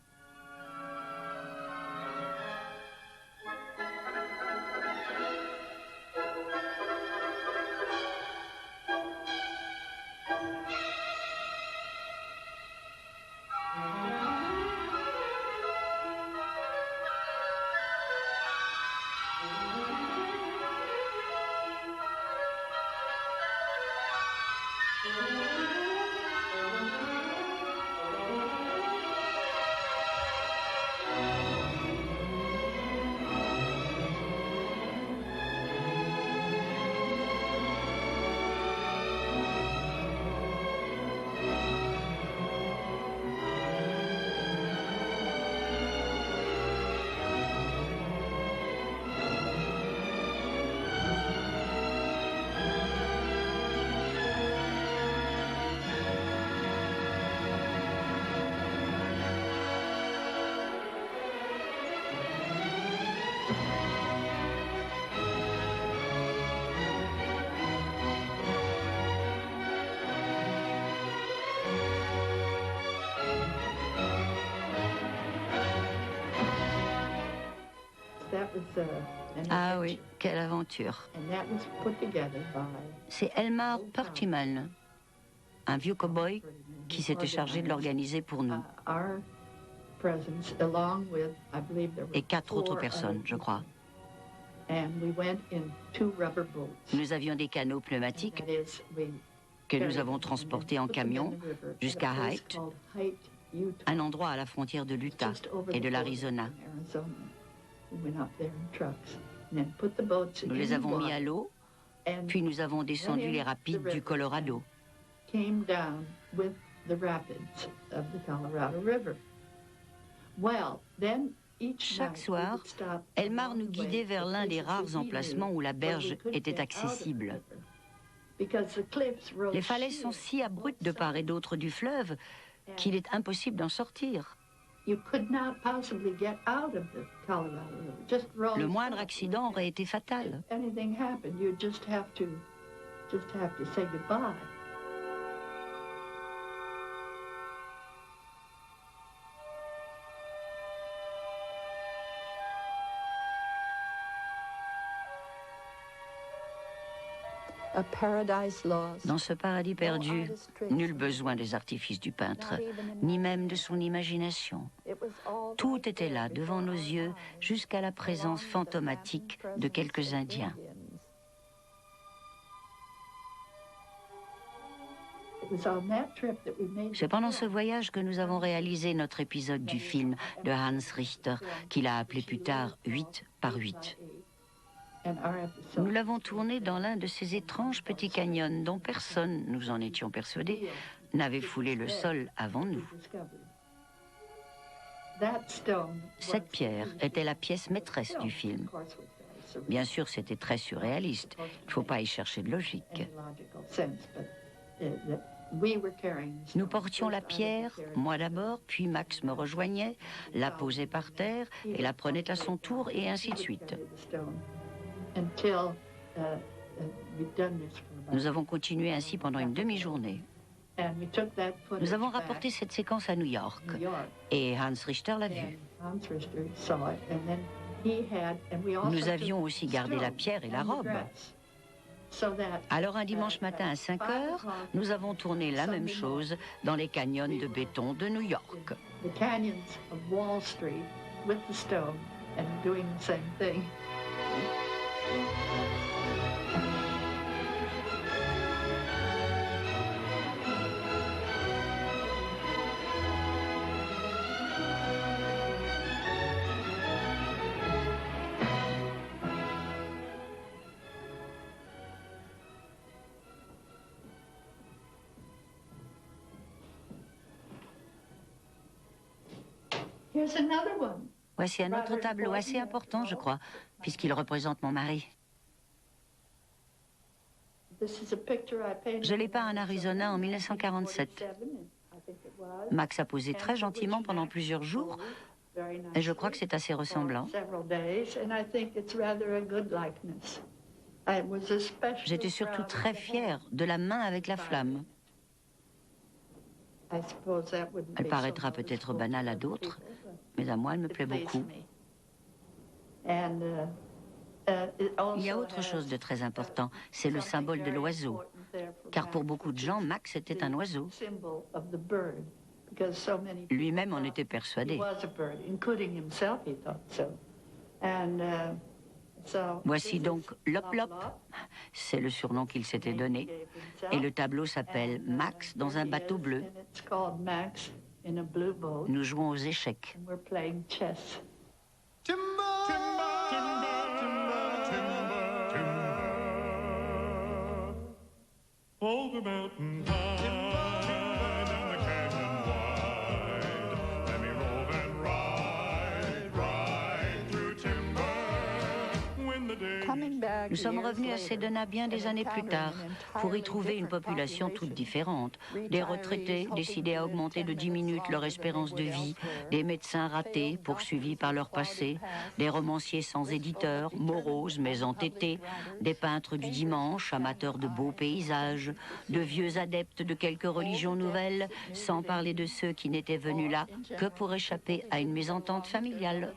Ah oui, quelle aventure. C'est Elmar Pertiman, un vieux cow-boy qui s'était chargé de l'organiser pour nous. Et 4 autres personnes, je crois. Nous avions des canots pneumatiques que nous avons transportés en camion jusqu'à Haight, un endroit à la frontière de l'Utah et de l'Arizona. Nous les avons mis à l'eau, puis nous avons descendu les rapides du Colorado. Chaque soir, Elmar nous guidait vers l'un des rares emplacements où la berge était accessible. Les falaises sont si abruptes de part et d'autre du fleuve qu'il est impossible d'en sortir. Le moindre accident aurait été fatal. Dans ce paradis perdu, nul besoin des artifices du peintre, ni même de son imagination. Tout était là, devant nos yeux, jusqu'à la présence fantomatique de quelques Indiens. C'est pendant ce voyage que nous avons réalisé notre épisode du film de Hans Richter, qu'il a appelé plus tard 8 par 8. Nous l'avons tourné dans l'un de ces étranges petits canyons dont personne, nous en étions persuadés, n'avait foulé le sol avant nous. Cette pierre était la pièce maîtresse du film. Bien sûr, c'était très surréaliste. Il ne faut pas y chercher de logique. Nous portions la pierre, moi d'abord, puis Max me rejoignait, la posait par terre et la prenait à son tour, et ainsi de suite. Nous avons continué ainsi pendant une demi-journée. Nous avons rapporté cette séquence à New York et Hans Richter l'a vue. Nous avions aussi gardé la pierre et la robe. Alors un dimanche matin à 5 heures, nous avons tourné la même chose dans les canyons de béton de New York. Voici un autre tableau assez important, je crois, puisqu'il représente mon mari. Je l'ai peint en Arizona en 1947. Max a posé très gentiment pendant plusieurs jours, et je crois que c'est assez ressemblant. J'étais surtout très fière de la main avec la flamme. Elle paraîtra peut-être banale à d'autres, mais à moi, elle me plaît beaucoup. Il y a autre chose de très important, c'est le symbole de l'oiseau. Car pour beaucoup de gens, Max était un oiseau. Lui-même en était persuadé. Voici donc Lop Lop, c'est le surnom qu'il s'était donné, et le tableau s'appelle Max dans un bateau bleu. Nous jouons aux échecs. Nous sommes revenus à Sedona bien des années plus tard pour y trouver une population toute différente. Des retraités décidés à augmenter de 10 minutes leur espérance de vie, des médecins ratés poursuivis par leur passé, des romanciers sans éditeur, moroses mais entêtés, des peintres du dimanche, amateurs de beaux paysages, de vieux adeptes de quelques religions nouvelles, sans parler de ceux qui n'étaient venus là que pour échapper à une mésentente familiale.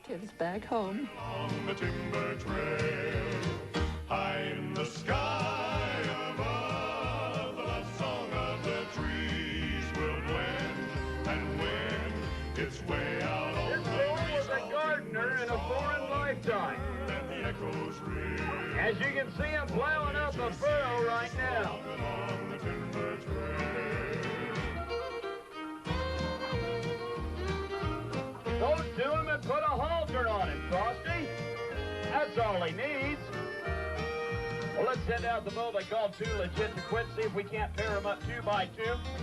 High in the sky above, the love song of the trees will blend and win its way out on the breeze. This was a gardener in a foreign lifetime. Then the echoes ring. As you can see, I'm plowing up a furrow right now. On the timber trail. Go to him and put a halter on him, Frosty. That's all he needs. Well, let's send out the bull they call Too Legit to quit, see if we can't pair them up 2 by 2.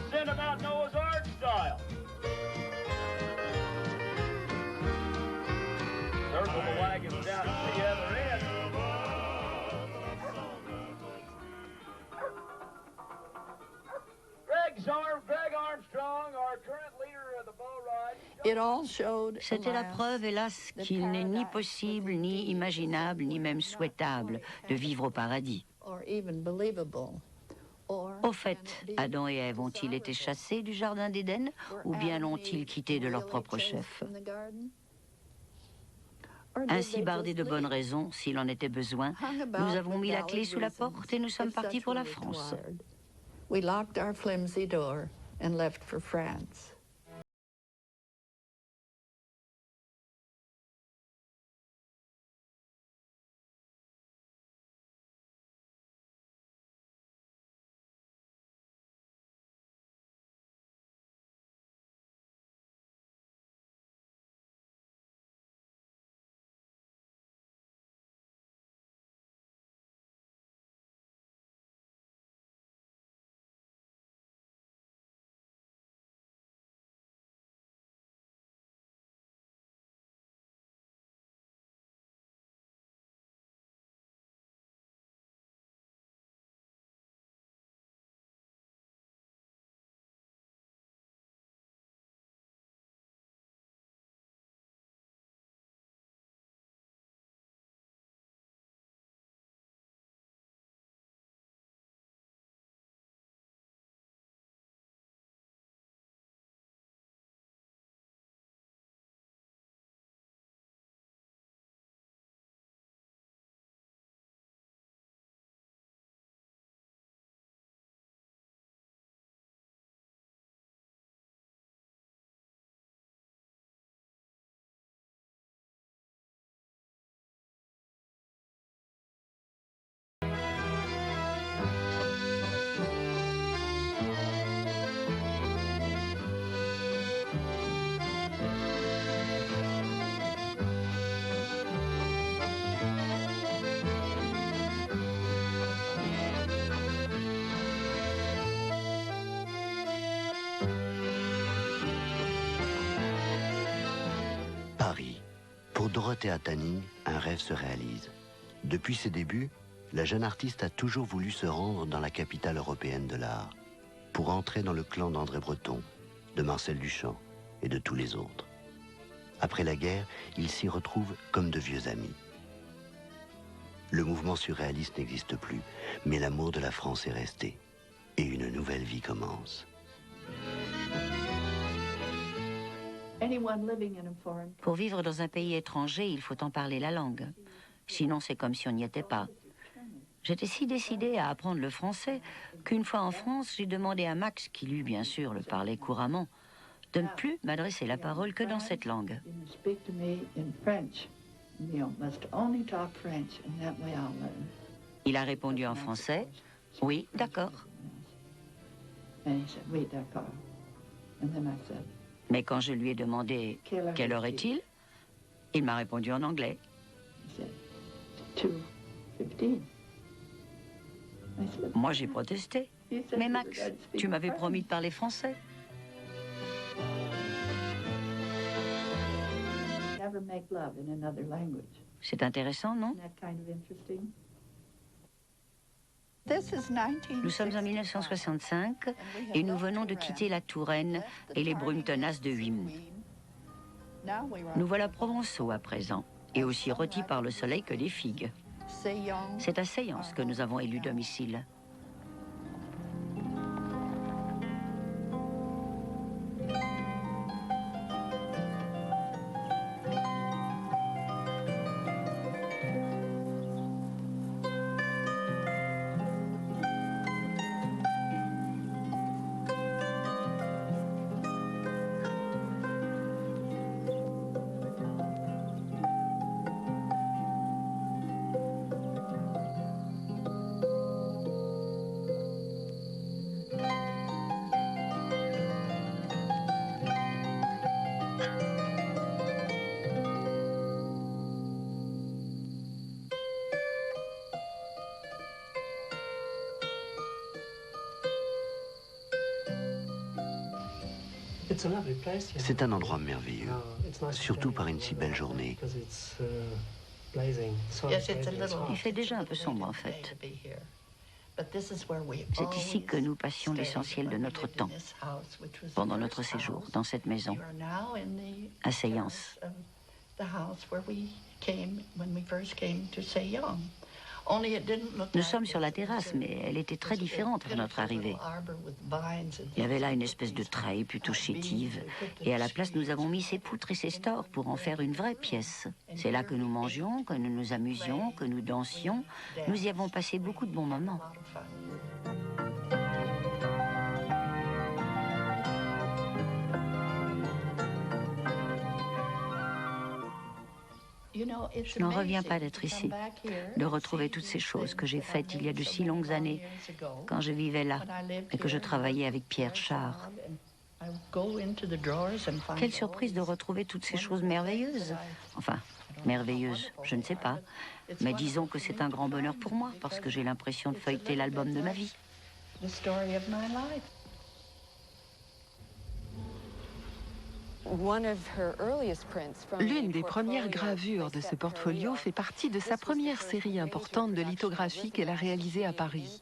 Send them out Noah's Ark style. Circle the wagons down to the other end. Greg Armstrong, our current leader of the bull ride. C'était la preuve, hélas, qu'il n'est ni possible, ni imaginable, ni même souhaitable de vivre au paradis. Au fait, Adam et Ève ont-ils été chassés du jardin d'Éden ou bien l'ont-ils quitté de leur propre chef? Ainsi bardés de bonnes raisons, s'il en était besoin, nous avons mis la clé sous la porte et nous sommes partis pour la France. We locked our flimsy door and left for France. Paris. Pour Dorothea Tanning, un rêve se réalise. Depuis ses débuts, la jeune artiste a toujours voulu se rendre dans la capitale européenne de l'art, pour entrer dans le clan d'André Breton, de Marcel Duchamp et de tous les autres. Après la guerre, ils s'y retrouvent comme de vieux amis. Le mouvement surréaliste n'existe plus, mais l'amour de la France est resté. Et une nouvelle vie commence. Pour vivre dans un pays étranger, il faut en parler la langue. Sinon, c'est comme si on n'y était pas. J'étais si décidée à apprendre le français qu'une fois en France, j'ai demandé à Max, qui lui, bien sûr, le parlait couramment, de ne plus m'adresser la parole que dans cette langue. Il a répondu en français, « Oui, d'accord ». Mais quand je lui ai demandé « Quelle heure est-il ?», il m'a répondu en anglais. Moi, j'ai protesté. « Mais Max, tu m'avais promis de parler français. » C'est intéressant, non? Nous sommes en 1965 et nous venons de quitter la Touraine et les brumes tenaces de Huim. Nous voilà provençaux à présent et aussi rôtis par le soleil que des figues. C'est à Séance que nous avons élu domicile. C'est un endroit merveilleux, surtout par une si belle journée. Il fait déjà un peu sombre en fait. C'est ici que nous passions l'essentiel de notre temps, pendant notre séjour dans cette maison, à Séance. Nous sommes sur la terrasse, mais elle était très différente à notre arrivée. Il y avait là une espèce de treille plutôt chétive, et à la place nous avons mis ces poutres et ces stores pour en faire une vraie pièce. C'est là que nous mangions, que nous nous amusions, que nous dansions. Nous y avons passé beaucoup de bons moments. Je n'en reviens pas d'être ici, de retrouver toutes ces choses que j'ai faites il y a de si longues années, quand je vivais là et que je travaillais avec Pierre Char. Quelle surprise de retrouver toutes ces choses merveilleuses. Enfin, merveilleuses, je ne sais pas. Mais disons que c'est un grand bonheur pour moi, parce que j'ai l'impression de feuilleter l'album de ma vie. L'une des premières gravures de ce portfolio fait partie de sa première série importante de lithographies qu'elle a réalisée à Paris.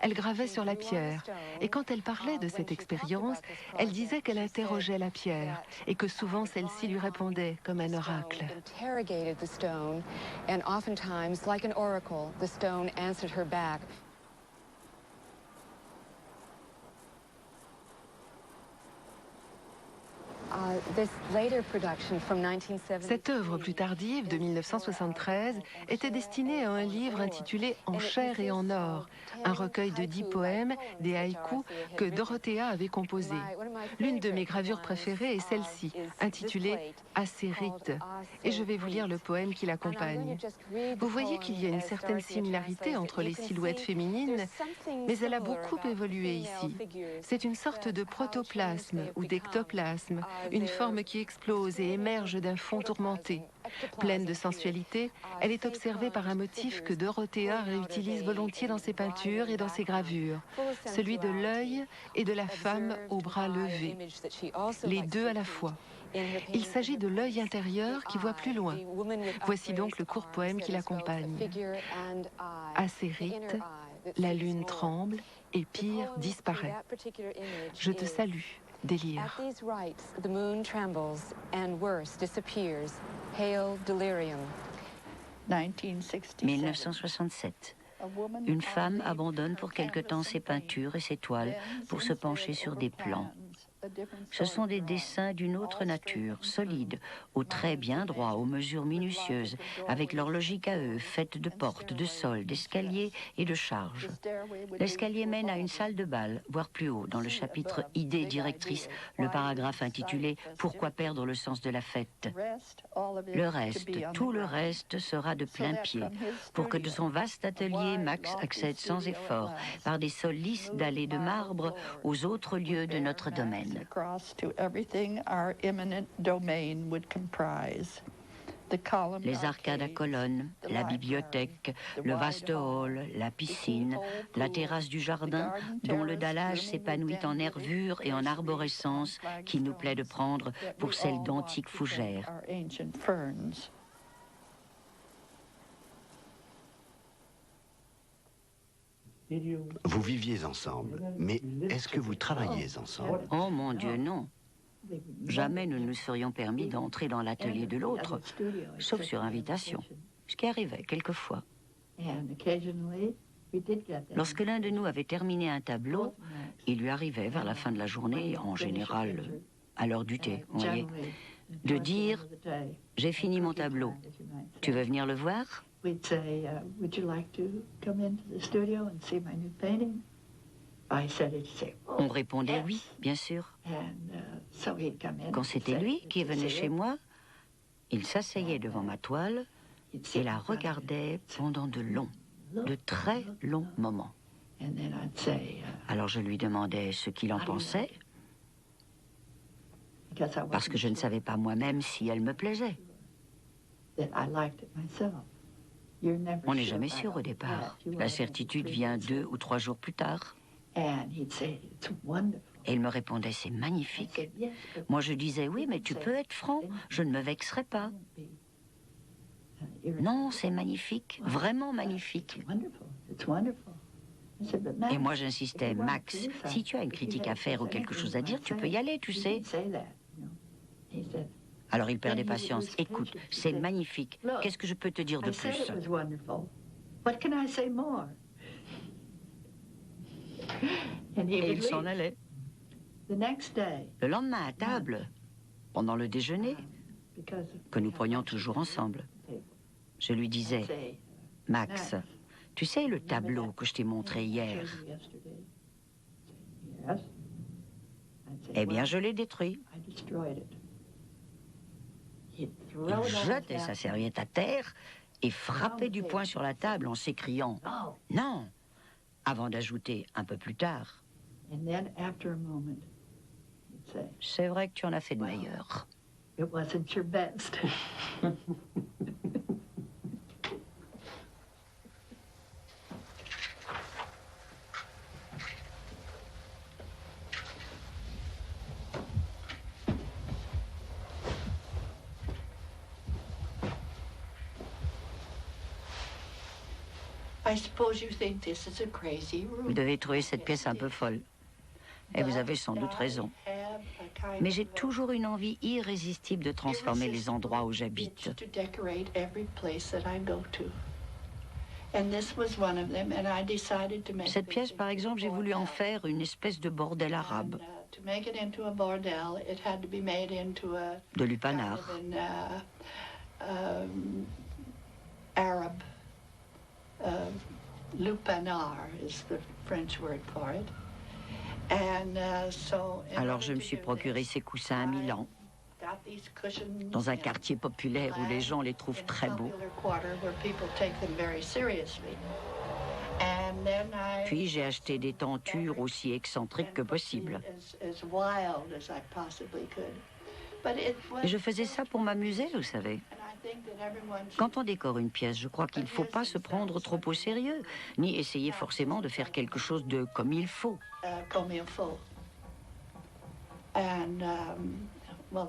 Elle gravait sur la pierre, et quand elle parlait de cette expérience, elle disait qu'elle interrogeait la pierre, et que souvent celle-ci lui répondait comme un oracle. Cette œuvre plus tardive de 1973 était destinée à un livre intitulé « En chair et en or », un recueil de 10 poèmes, des haïkus, que Dorothea avait composés. L'une de mes gravures préférées est celle-ci, intitulée « Acérite », et je vais vous lire le poème qui l'accompagne. Vous voyez qu'il y a une certaine similarité entre les silhouettes féminines, mais elle a beaucoup évolué ici. C'est une sorte de protoplasme ou d'ectoplasme, une forme qui explose et émerge d'un fond tourmenté. Pleine de sensualité, elle est observée par un motif que Dorothea réutilise volontiers dans ses peintures et dans ses gravures, celui de l'œil et de la femme au bras levé, les deux à la fois. Il s'agit de l'œil intérieur qui voit plus loin. Voici donc le court poème qui l'accompagne. Acérite, la lune tremble et pire disparaît. Je te salue, délire. 1967. Une femme abandonne pour quelque temps ses peintures et ses toiles pour se pencher sur des plans. Ce sont des dessins d'une autre nature, solides, aux traits bien droits, aux mesures minutieuses, avec leur logique à eux, faite de portes, de sols, d'escaliers et de charges. L'escalier mène à une salle de bal, voire plus haut, dans le chapitre « Idées directrices », le paragraphe intitulé « Pourquoi perdre le sens de la fête ?» Le reste, tout le reste sera de plein pied, pour que de son vaste atelier, Max accède sans effort, par des sols lisses d'allées de marbre, aux autres lieux de notre domaine. Les arcades à colonnes, la bibliothèque, le vaste hall, la piscine, la terrasse du jardin, dont le dallage s'épanouit en nervures et en arborescences qui nous plaît de prendre pour celles d'antiques fougères. Vous viviez ensemble, mais est-ce que vous travailliez ensemble? Oh mon Dieu, non. Jamais nous nous serions permis d'entrer dans l'atelier de l'autre, sauf sur invitation, ce qui arrivait quelquefois. Lorsque l'un de nous avait terminé un tableau, il lui arrivait vers la fin de la journée, en général à l'heure du thé, vous voyez, de dire « J'ai fini mon tableau, tu veux venir le voir ?» On répondait oui, bien sûr. Quand c'était lui qui venait chez moi, il s'asseyait devant ma toile et la regardait pendant de très longs moments. Alors je lui demandais ce qu'il en pensait, parce que je ne savais pas moi-même si elle me plaisait. On n'est jamais sûr au départ. La certitude vient 2 ou 3 jours plus tard. Et il me répondait, c'est magnifique. Moi, je disais, oui, mais tu peux être franc, je ne me vexerai pas. Non, c'est magnifique, vraiment magnifique. Et moi, j'insistais, Max, si tu as une critique à faire ou quelque chose à dire, tu peux y aller, tu sais. Alors il perdait patience. Écoute, c'est magnifique. Qu'est-ce que je peux te dire de plus? Et il s'en allait. Le lendemain à table, pendant le déjeuner, que nous prenions toujours ensemble, je lui disais, Max, tu sais le tableau que je t'ai montré hier? Eh bien, je l'ai détruit. Il jetait sa serviette à terre et frappait du poing sur la table en s'écriant « Non !» avant d'ajouter un peu plus tard « C'est vrai que tu en as fait de meilleurs. » Vous devez trouver cette pièce un peu folle. Et vous avez sans doute raison. Mais j'ai toujours une envie irrésistible de transformer les endroits où j'habite. Cette pièce, par exemple, j'ai voulu en faire une espèce de bordel arabe. De lupanar. Alors je me suis procuré ces coussins à Milan, dans un quartier populaire où les gens les trouvent très beaux. Puis j'ai acheté des tentures aussi excentriques que possible. Et je faisais ça pour m'amuser, vous savez. Quand on décore une pièce, je crois qu'il ne faut pas se prendre trop au sérieux, ni essayer forcément de faire quelque chose de comme il faut.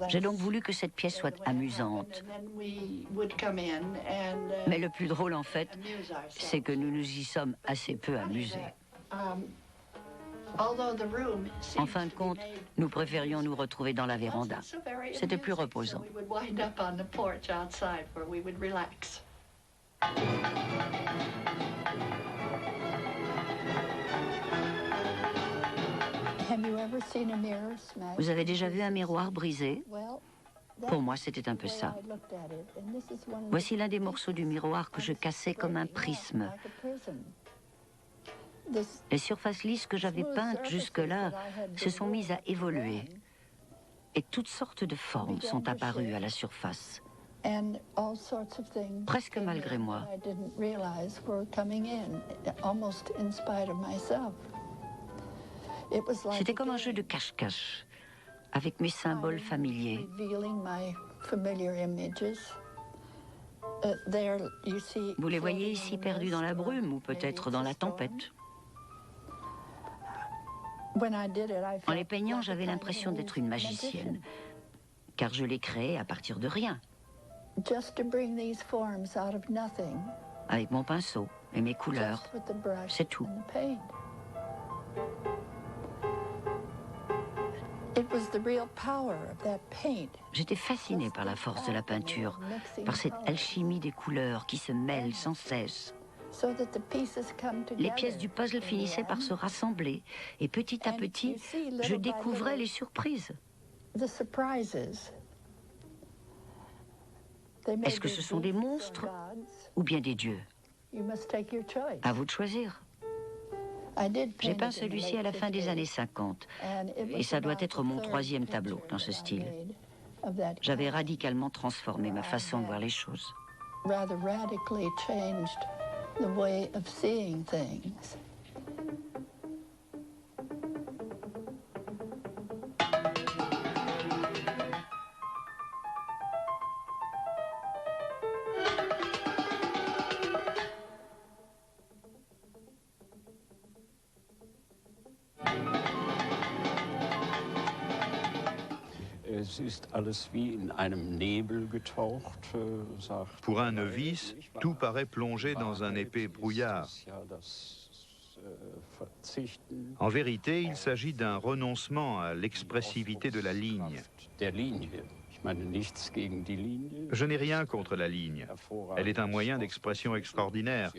J'ai donc voulu que cette pièce soit amusante. Mais le plus drôle, en fait, c'est que nous nous y sommes assez peu amusés. En fin de compte, nous préférions nous retrouver dans la véranda. C'était plus reposant. Vous avez déjà vu un miroir brisé? Pour moi, c'était un peu ça. Voici l'un des morceaux du miroir que je cassais comme un prisme. Les surfaces lisses que j'avais peintes jusque-là se sont mises à évoluer. Et toutes sortes de formes sont apparues à la surface. Presque malgré moi. C'était comme un jeu de cache-cache, avec mes symboles familiers. Vous les voyez ici perdus dans la brume ou peut-être dans la tempête. En les peignant, j'avais l'impression d'être une magicienne, car je les créais à partir de rien. Avec mon pinceau et mes couleurs, c'est tout. J'étais fascinée par la force de la peinture, par cette alchimie des couleurs qui se mêlent sans cesse. Les pièces du puzzle finissaient par se rassembler et petit à petit, je découvrais les surprises. Est-ce que ce sont des monstres ou bien des dieux? À vous de choisir. J'ai peint celui-ci à la fin des années 50 et ça doit être mon troisième tableau dans ce style. J'avais radicalement transformé ma façon de voir les choses. The way of seeing things. Pour un novice, tout paraît plongé dans un épais brouillard. En vérité, il s'agit d'un renoncement à l'expressivité de la ligne. Je n'ai rien contre la ligne. Elle est un moyen d'expression extraordinaire.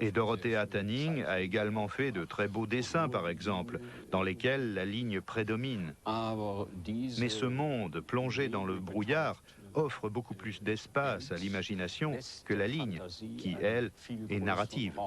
Et Dorothea Tanning a également fait de très beaux dessins, par exemple, dans lesquels la ligne prédomine. Mais ce monde plongé dans le brouillard offre beaucoup plus d'espace à l'imagination que la ligne, qui, elle, est narrative.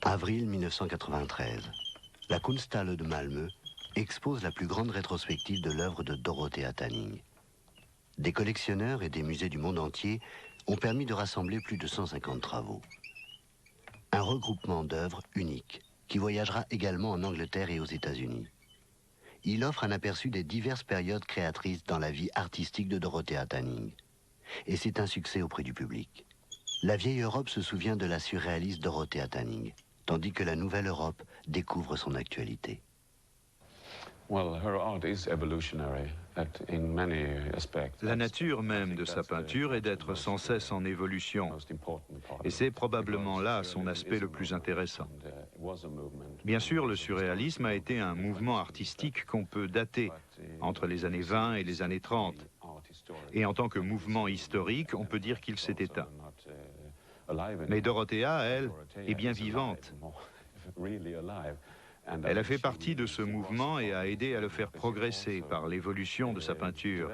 Avril 1993. La Kunsthalle de Malmö expose la plus grande rétrospective de l'œuvre de Dorothea Tanning. Des collectionneurs et des musées du monde entier ont permis de rassembler plus de 150 travaux. Un regroupement d'œuvres unique qui voyagera également en Angleterre et aux États-Unis. Il offre un aperçu des diverses périodes créatrices dans la vie artistique de Dorothea Tanning. Et c'est un succès auprès du public. La vieille Europe se souvient de la surréaliste Dorothea Tanning. tandis que la nouvelle Europe découvre son actualité. La nature même de sa peinture est d'être sans cesse en évolution, et c'est probablement là son aspect le plus intéressant. Bien sûr, le surréalisme a été un mouvement artistique qu'on peut dater entre les années 20 et les années 30, et en tant que mouvement historique, on peut dire qu'il s'est éteint. Mais Dorothea, elle, est bien vivante. Elle a fait partie de ce mouvement et a aidé à le faire progresser par l'évolution de sa peinture.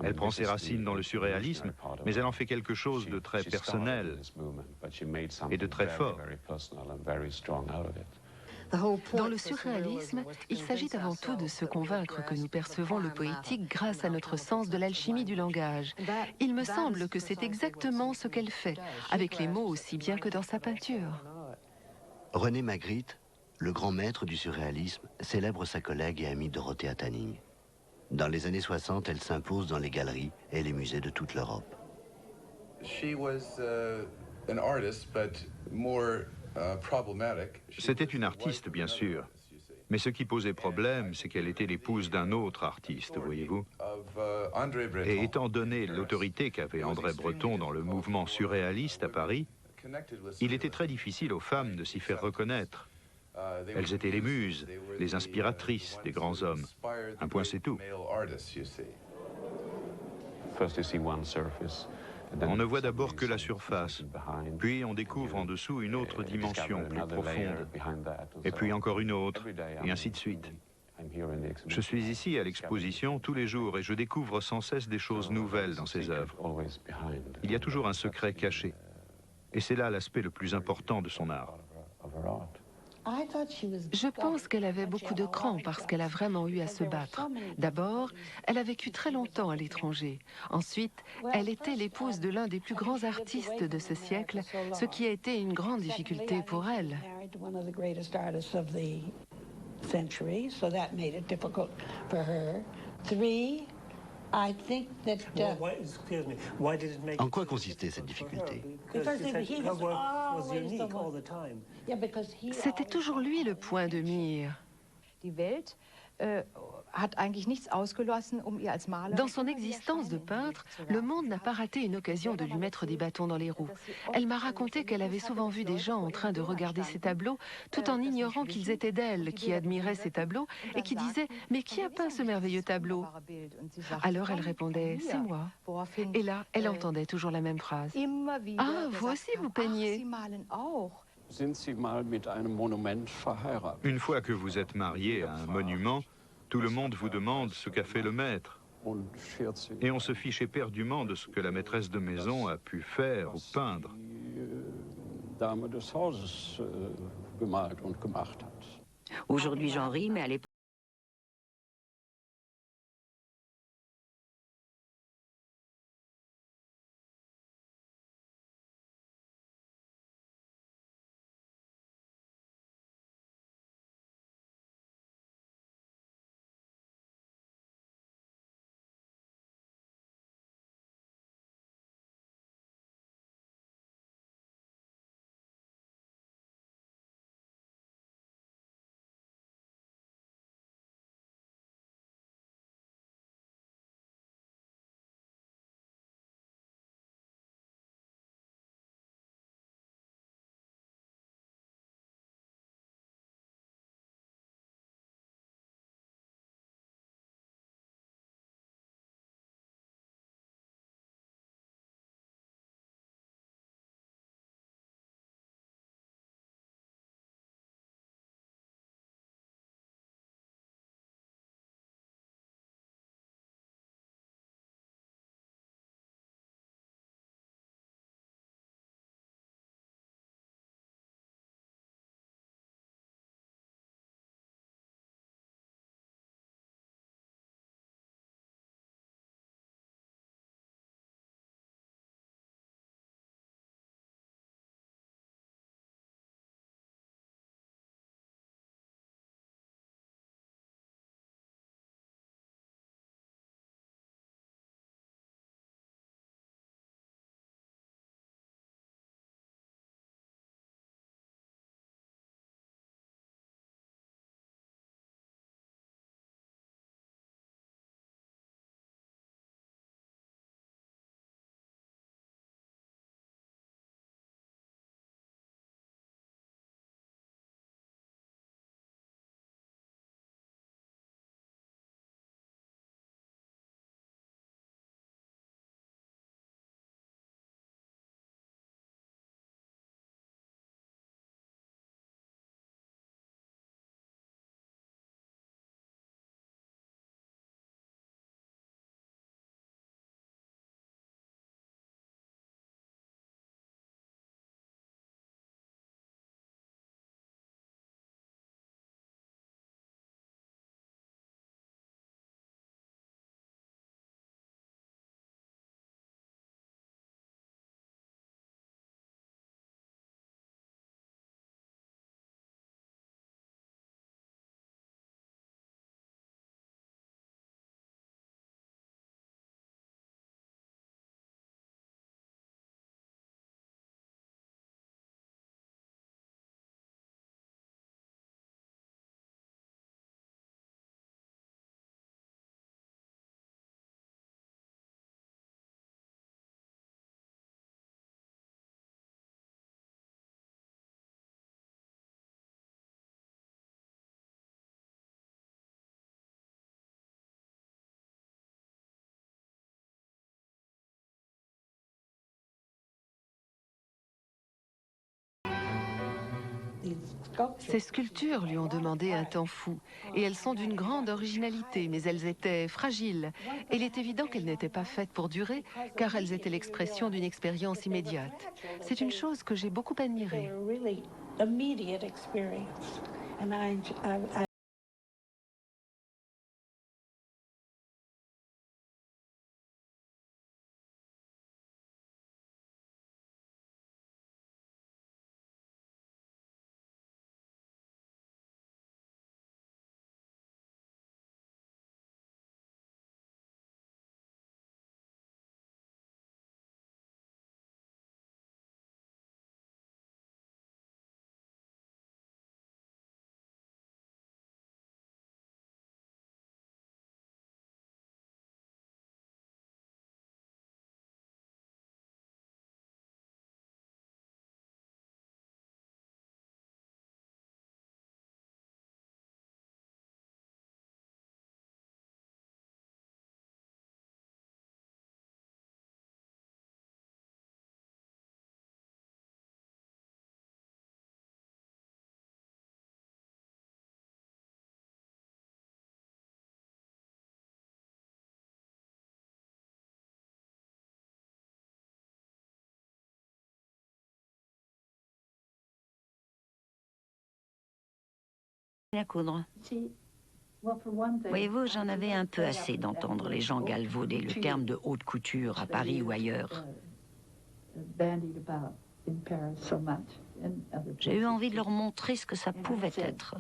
Elle prend ses racines dans le surréalisme, mais elle en fait quelque chose de très personnel et de très fort. Dans le surréalisme, il s'agit avant tout de se convaincre que nous percevons le poétique grâce à notre sens de l'alchimie du langage. Il me semble que c'est exactement ce qu'elle fait, avec les mots aussi bien que dans sa peinture. René Magritte, le grand maître du surréalisme, célèbre sa collègue et amie Dorothea Tanning. Dans les années 60, elle s'impose dans les galeries et les musées de toute l'Europe. C'était une artiste, bien sûr. Mais ce qui posait problème, c'est qu'elle était l'épouse d'un autre artiste, voyez-vous. Et étant donné l'autorité qu'avait André Breton dans le mouvement surréaliste à Paris, il était très difficile aux femmes de s'y faire reconnaître. Elles étaient les muses, les inspiratrices des grands hommes. Un point, c'est tout. On ne voit d'abord que la surface, puis on découvre en dessous une autre dimension plus profonde, et puis encore une autre, et ainsi de suite. Je suis ici à l'exposition tous les jours et je découvre sans cesse des choses nouvelles dans ces œuvres. Il y a toujours un secret caché, et c'est là l'aspect le plus important de son art. Je pense qu'elle avait beaucoup de cran parce qu'elle a vraiment eu à se battre. D'abord, elle a vécu très longtemps à l'étranger. Ensuite, elle était l'épouse de l'un des plus grands artistes de ce siècle, ce qui a été une grande difficulté pour elle. En quoi consistait cette difficulté? C'était toujours lui le point de mire. Dans son existence de peintre, le monde n'a pas raté une occasion de lui mettre des bâtons dans les roues. Elle m'a raconté qu'elle avait souvent vu des gens en train de regarder ses tableaux, tout en ignorant qu'ils étaient d'elle, qui admiraient ses tableaux et qui disaient « Mais qui a peint ce merveilleux tableau ?» Alors elle répondait « C'est moi ». Et là, elle entendait toujours la même phrase. « Ah, vous aussi vous peignez ?» Une fois que vous êtes marié à un monument, tout le monde vous demande ce qu'a fait le maître. Et on se fiche éperdument de ce que la maîtresse de maison a pu faire ou peindre. Aujourd'hui j'en ris, mais à l'époque... Ces sculptures lui ont demandé un temps fou, et elles sont d'une grande originalité, mais elles étaient fragiles. Et il est évident qu'elles n'étaient pas faites pour durer, car elles étaient l'expression d'une expérience immédiate. C'est une chose que j'ai beaucoup admirée. À coudre. Voyez-vous, j'en avais un peu assez d'entendre les gens galvauder le terme de haute couture à Paris ou ailleurs. J'ai eu envie de leur montrer ce que ça pouvait être.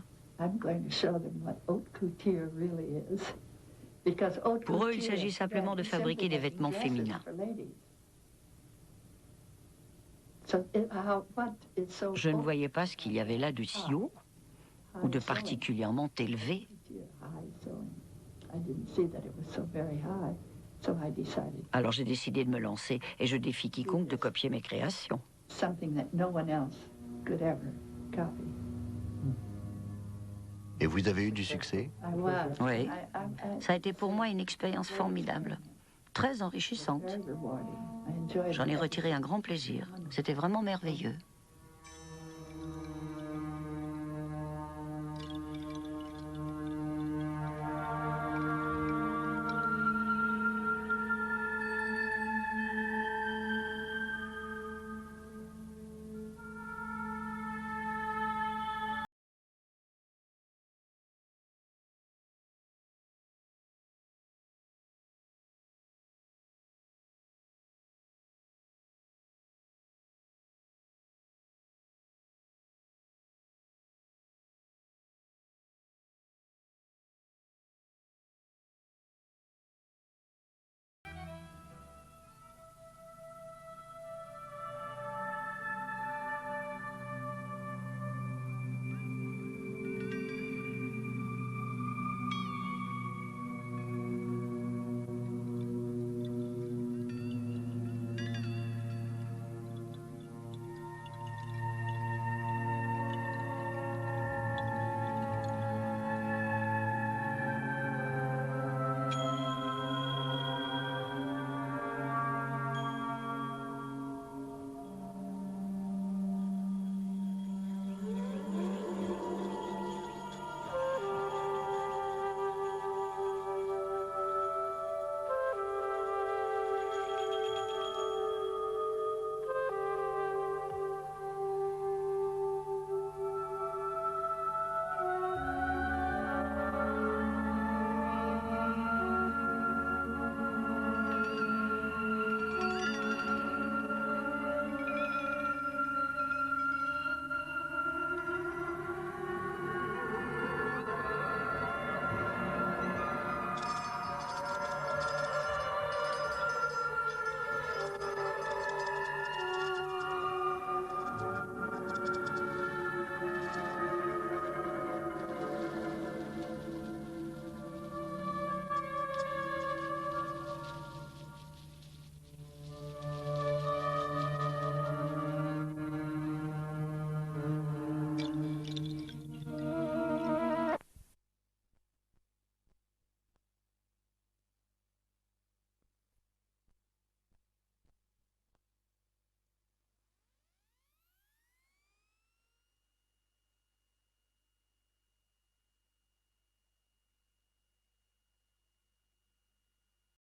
Pour eux, il s'agit simplement de fabriquer des vêtements féminins. Je ne voyais pas ce qu'il y avait là de si haut ou de particulièrement élevé. Alors j'ai décidé de me lancer et je défie quiconque de copier mes créations. Et vous avez eu du succès? Oui, ça a été pour moi une expérience formidable, très enrichissante. J'en ai retiré un grand plaisir, c'était vraiment merveilleux.